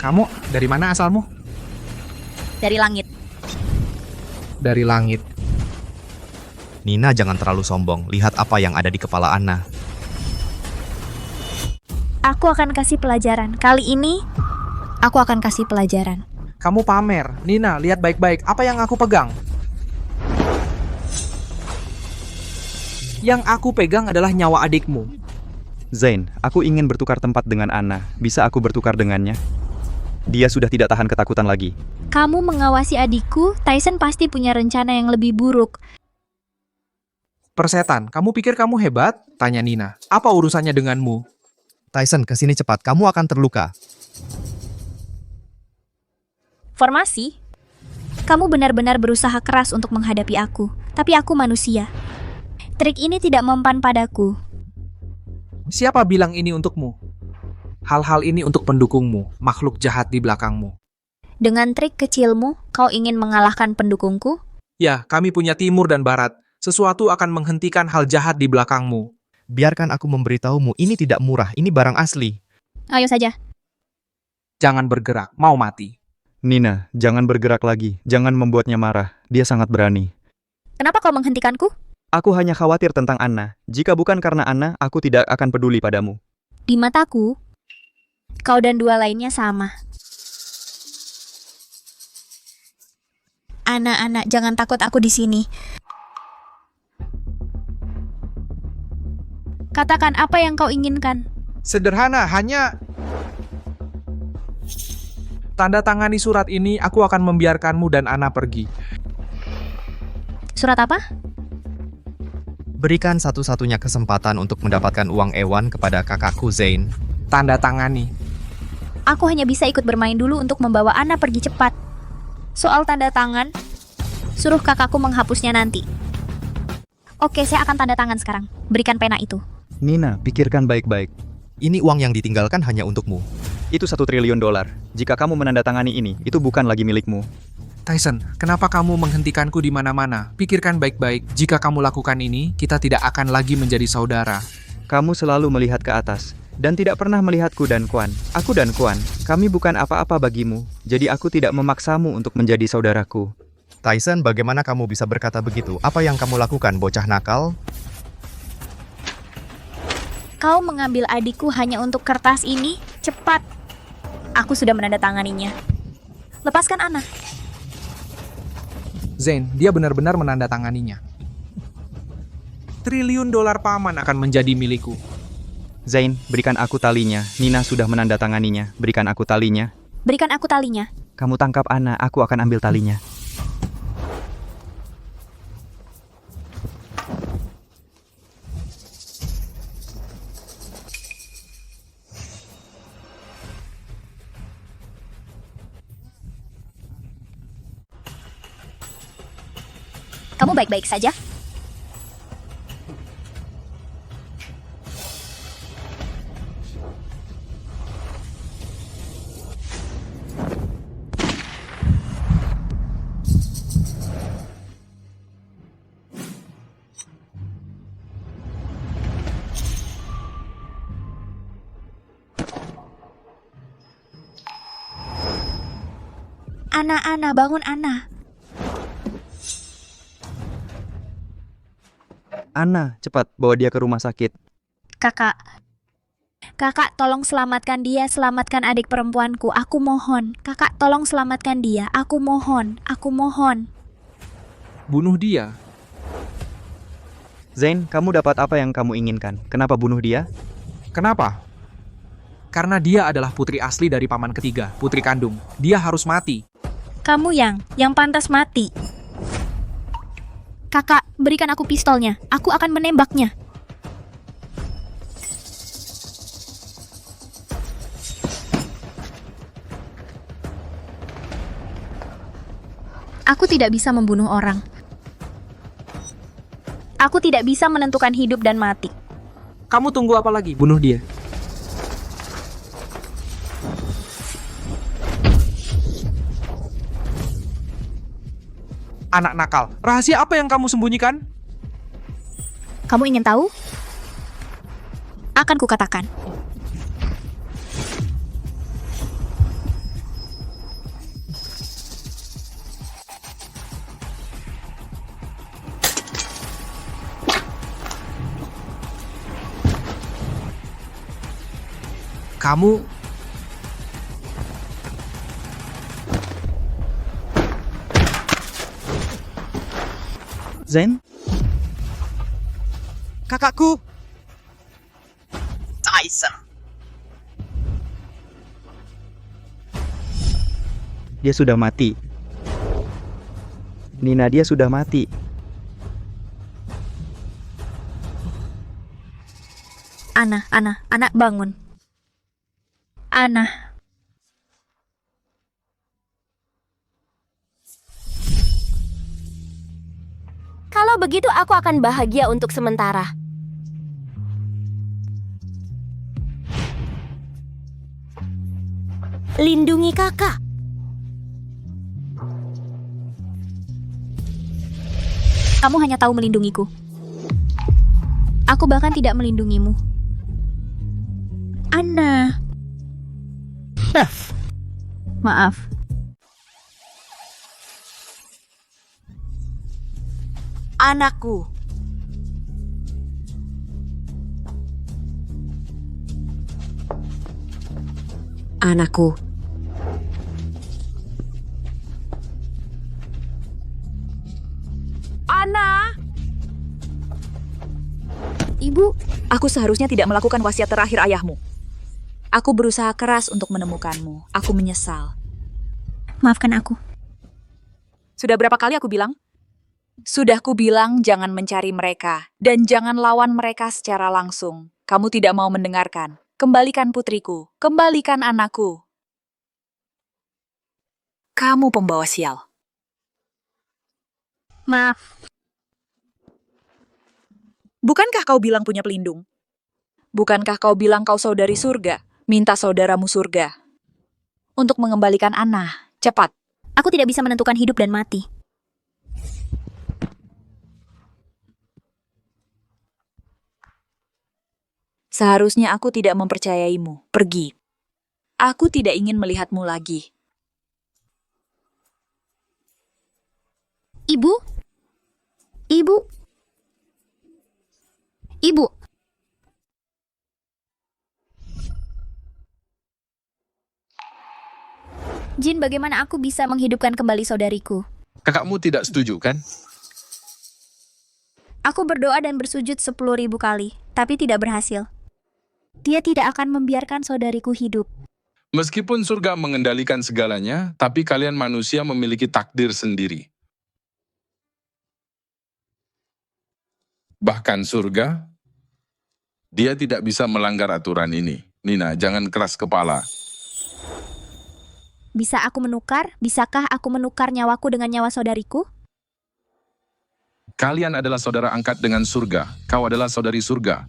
Kamu dari mana asalmu? Dari langit. Dari langit. Nina, jangan terlalu sombong. Lihat apa yang ada di kepala Ana. Aku akan kasih pelajaran. Kali ini, aku akan kasih pelajaran. Kamu pamer. Nina, lihat baik-baik. Apa yang aku pegang? Yang aku pegang adalah nyawa adikmu. Zain, aku ingin bertukar tempat dengan Ana. Bisa aku bertukar dengannya? Dia sudah tidak tahan ketakutan lagi. Kamu mengawasi adikku, Tyson pasti punya rencana yang lebih buruk. Persetan, kamu pikir kamu hebat? Tanya Nina. Apa urusannya denganmu? Tyson, kesini cepat. Kamu akan terluka. Formasi? Kamu benar-benar berusaha keras untuk menghadapi aku, tapi aku manusia. Trik ini tidak mempan padaku. Siapa bilang ini untukmu? Hal-hal ini untuk pendukungmu, makhluk jahat di belakangmu. Dengan trik kecilmu, kau ingin mengalahkan pendukungku? Ya, kami punya timur dan barat. Sesuatu akan menghentikan hal jahat di belakangmu. Biarkan aku memberitahumu, ini tidak murah, ini barang asli. Ayo saja. Jangan bergerak, mau mati. Nina, jangan bergerak lagi. Jangan membuatnya marah. Dia sangat berani. Kenapa kau menghentikanku? Aku hanya khawatir tentang Anna. Jika bukan karena Anna, aku tidak akan peduli padamu. Di mataku, kau dan dua lainnya sama. Anak-anak, jangan takut aku di sini. Katakan apa yang kau inginkan. Sederhana, hanya tanda tangani surat ini, aku akan membiarkanmu dan Anna pergi. Surat apa? Berikan satu-satunya kesempatan untuk mendapatkan uang Ewan kepada kakakku Zain. Tanda tangani. Aku hanya bisa ikut bermain dulu untuk membawa Anna pergi cepat. Soal tanda tangan, suruh kakakku menghapusnya nanti. Oke, saya akan tanda tangan sekarang. Berikan pena itu. Nina, pikirkan baik-baik. Ini uang yang ditinggalkan hanya untukmu. Itu $1 triliun. Jika kamu menandatangani ini, itu bukan lagi milikmu. Tyson, kenapa kamu menghentikanku di mana-mana? Pikirkan baik-baik. Jika kamu lakukan ini, kita tidak akan lagi menjadi saudara. Kamu selalu melihat ke atas, dan tidak pernah melihatku dan Kwan. Aku dan Kwan, kami bukan apa-apa bagimu, jadi aku tidak memaksamu untuk menjadi saudaraku. Tyson, bagaimana kamu bisa berkata begitu? Apa yang kamu lakukan, bocah nakal? Kau mengambil adikku hanya untuk kertas ini? Cepat. Aku sudah menandatanganinya. Lepaskan Anna. Zain, dia benar-benar menandatanganinya. $1 triliun paman akan menjadi milikku. Zain, berikan aku talinya. Nina sudah menandatanganinya. Berikan aku talinya. Berikan aku talinya. Kamu tangkap Anna, aku akan ambil talinya. Kamu baik-baik saja? Ana, bangun Ana. Anna, cepat bawa dia ke rumah sakit. Kakak, tolong selamatkan dia, selamatkan adik perempuanku. Aku mohon. Kakak, tolong selamatkan dia. Aku mohon. Bunuh dia. Zain, kamu dapat apa yang kamu inginkan. Kenapa bunuh dia? Kenapa? Karena dia adalah putri asli dari paman ketiga, putri kandung. Dia harus mati. Kamu yang pantas mati. Kakak, berikan aku pistolnya. Aku akan menembaknya. Aku tidak bisa membunuh orang. Aku tidak bisa menentukan hidup dan mati. Kamu tunggu apa lagi? Bunuh dia. Anak nakal, rahasia apa yang kamu sembunyikan? Kamu ingin tahu? Akan kukatakan. Kamu Zain? Kakakku! Tyson! Dia sudah mati. Nina, dia sudah mati. Ana, bangun. Ana. Kalau begitu aku akan bahagia untuk sementara. Lindungi kakak. Kamu hanya tahu melindungiku. Aku bahkan tidak melindungimu. Ana. Chef. Maaf. Anakku. Anakku. Ana! Ibu, Aku seharusnya tidak melakukan wasiat terakhir ayahmu. Aku berusaha keras untuk menemukanmu. Aku menyesal. maafkan aku. Sudah berapa kali aku bilang? Sudah ku bilang jangan mencari mereka dan jangan lawan mereka secara langsung. Kamu tidak mau mendengarkan. Kembalikan putriku, kembalikan anakku. Kamu pembawa sial. Maaf. Bukankah kau bilang punya pelindung? Bukankah kau bilang kau saudari surga? Minta saudaramu surga. Untuk mengembalikan Anna, cepat. Aku tidak bisa menentukan hidup dan mati. Seharusnya aku tidak mempercayaimu. Pergi. Aku tidak ingin melihatmu lagi. Ibu? Ibu? Ibu? Jin, bagaimana aku bisa menghidupkan kembali saudariku? Kakakmu tidak setuju, kan? Aku berdoa dan bersujud 10.000 kali, tapi tidak berhasil. Dia tidak akan membiarkan saudariku hidup. Meskipun surga mengendalikan segalanya, tapi kalian manusia memiliki takdir sendiri. Bahkan surga, dia tidak bisa melanggar aturan ini. Nina, jangan keras kepala. Bisa aku menukar? Bisakah aku menukar nyawaku dengan nyawa saudariku? Kalian adalah saudara angkat dengan surga. Kau adalah saudari surga.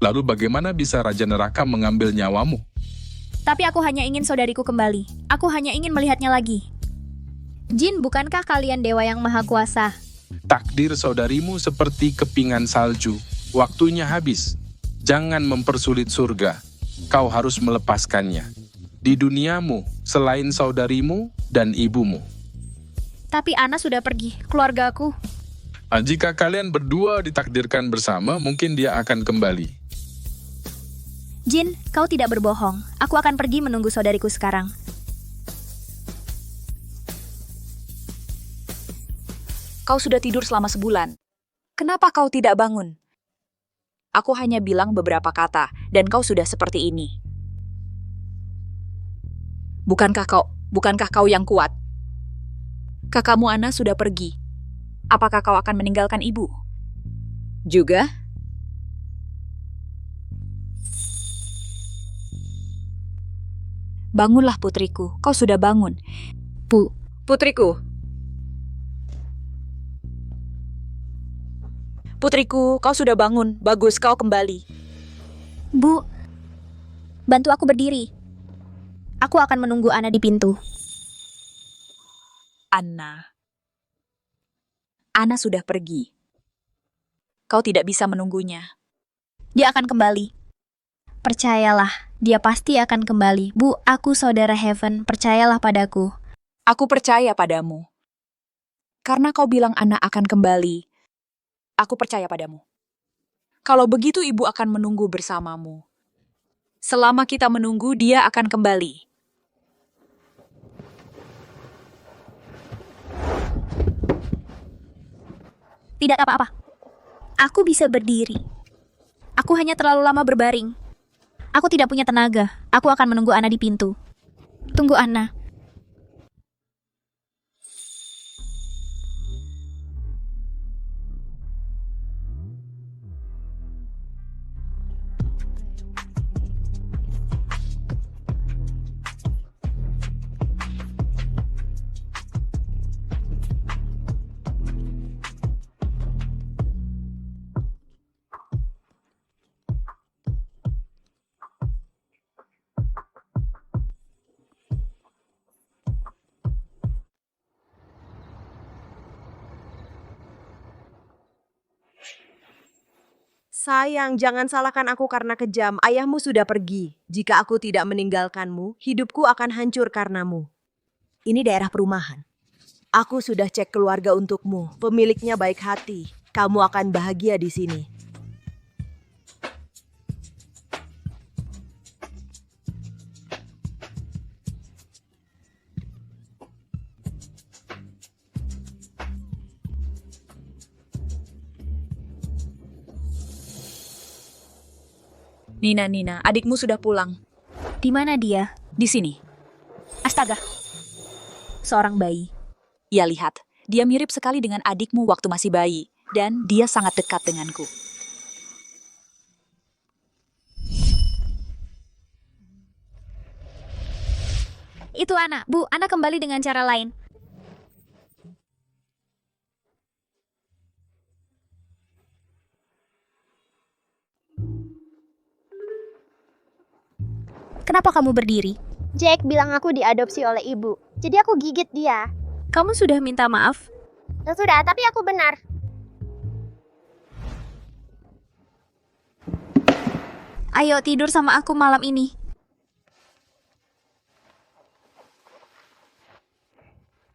Lalu bagaimana bisa Raja Neraka mengambil nyawamu? Tapi aku hanya ingin saudariku kembali. Aku hanya ingin melihatnya lagi. Jin, bukankah kalian dewa yang maha kuasa? Takdir saudarimu seperti kepingan salju. Waktunya habis. Jangan mempersulit surga. Kau harus melepaskannya. Di duniamu, selain saudarimu dan ibumu. Tapi Ana sudah pergi, keluargaku. Jika kalian berdua ditakdirkan bersama, mungkin dia akan kembali. Jin, kau tidak berbohong. Aku akan pergi menunggu saudariku sekarang. Kau sudah tidur selama sebulan. Kenapa kau tidak bangun? Aku hanya bilang beberapa kata, dan kau sudah seperti ini. Bukankah kau yang kuat? Kakakmu Ana sudah pergi. Apakah kau akan meninggalkan ibu? Juga? Bangunlah putriku, kau sudah bangun. Putriku. Putriku, kau sudah bangun. Bagus, kau kembali. Bu, bantu aku berdiri. Aku akan menunggu Ana di pintu. Ana sudah pergi. Kau tidak bisa menunggunya. Dia akan kembali. Percayalah, dia pasti akan kembali. Bu, aku saudara Heaven, percayalah padaku. Aku percaya padamu. Karena kau bilang Ana akan kembali, aku percaya padamu. Kalau begitu ibu akan menunggu bersamamu. Selama kita menunggu, dia akan kembali. Tidak apa-apa. Aku bisa berdiri. Aku hanya terlalu lama berbaring. Aku tidak punya tenaga. Aku akan menunggu Ana di pintu. Tunggu Ana. Sayang, jangan salahkan aku karena kejam. Ayahmu sudah pergi. Jika aku tidak meninggalkanmu, hidupku akan hancur karenamu. Ini daerah perumahan. Aku sudah cek keluarga untukmu. Pemiliknya baik hati. Kamu akan bahagia di sini. Nina, adikmu sudah pulang. Di mana dia? Di sini. Astaga. Seorang bayi. Ya lihat, dia mirip sekali dengan adikmu waktu masih bayi. Dan dia sangat dekat denganku. Itu Ana. Bu, Ana kembali dengan cara lain. Kenapa kamu berdiri? Jack bilang aku diadopsi oleh ibu. Jadi aku gigit dia. Kamu sudah minta maaf? Sudah, tapi aku benar. Ayo tidur sama aku malam ini.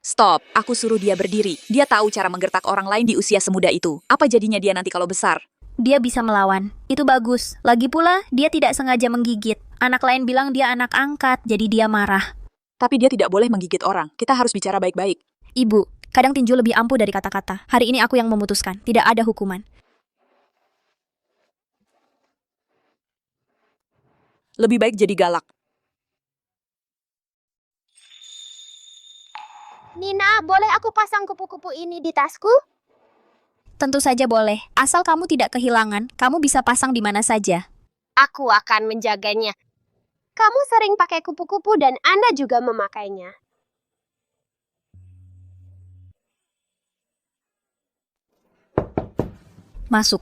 Stop, aku suruh dia berdiri. Dia tahu cara menggertak orang lain di usia semuda itu. Apa jadinya dia nanti kalau besar? Dia bisa melawan. Itu bagus. Lagi pula, dia tidak sengaja menggigit. Anak lain bilang dia anak angkat, jadi dia marah. Tapi dia tidak boleh menggigit orang. Kita harus bicara baik-baik. Ibu, kadang tinju lebih ampuh dari kata-kata. Hari ini aku yang memutuskan. Tidak ada hukuman. Lebih baik jadi galak. Nina, boleh aku pasang kupu-kupu ini di tasku? Tentu saja boleh. Asal kamu tidak kehilangan, kamu bisa pasang di mana saja. Aku akan menjaganya. Kamu sering pakai kupu-kupu dan Anda juga memakainya. Masuk.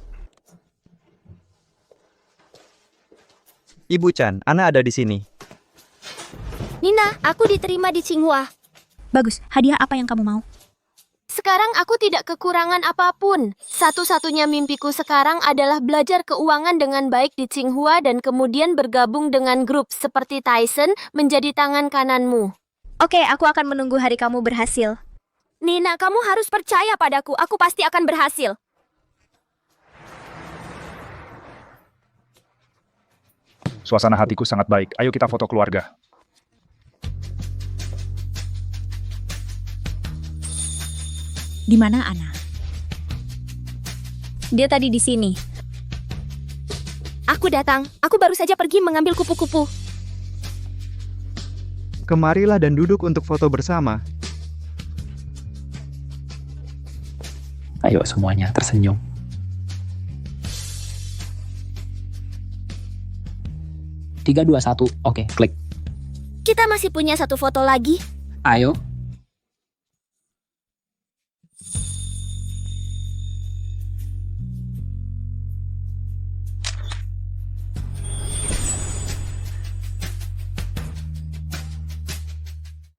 Ibu Chan, Ana ada di sini. Nina, aku diterima di Tsinghua. Bagus, hadiah apa yang kamu mau? Sekarang aku tidak kekurangan apapun. Satu-satunya mimpiku sekarang adalah belajar keuangan dengan baik di Tsinghua dan kemudian bergabung dengan grup seperti Tyson menjadi tangan kananmu. Oke, aku akan menunggu hari kamu berhasil. Nina, kamu harus percaya padaku. Aku pasti akan berhasil. Suasana hatiku sangat baik. Ayo kita foto keluarga. Di mana Ana? Dia tadi di sini. Aku datang. Aku baru saja pergi mengambil kupu-kupu. Kemarilah dan duduk untuk foto bersama. Ayo semuanya tersenyum. Tiga, dua, satu. Oke, klik. Kita masih punya satu foto lagi. Ayo,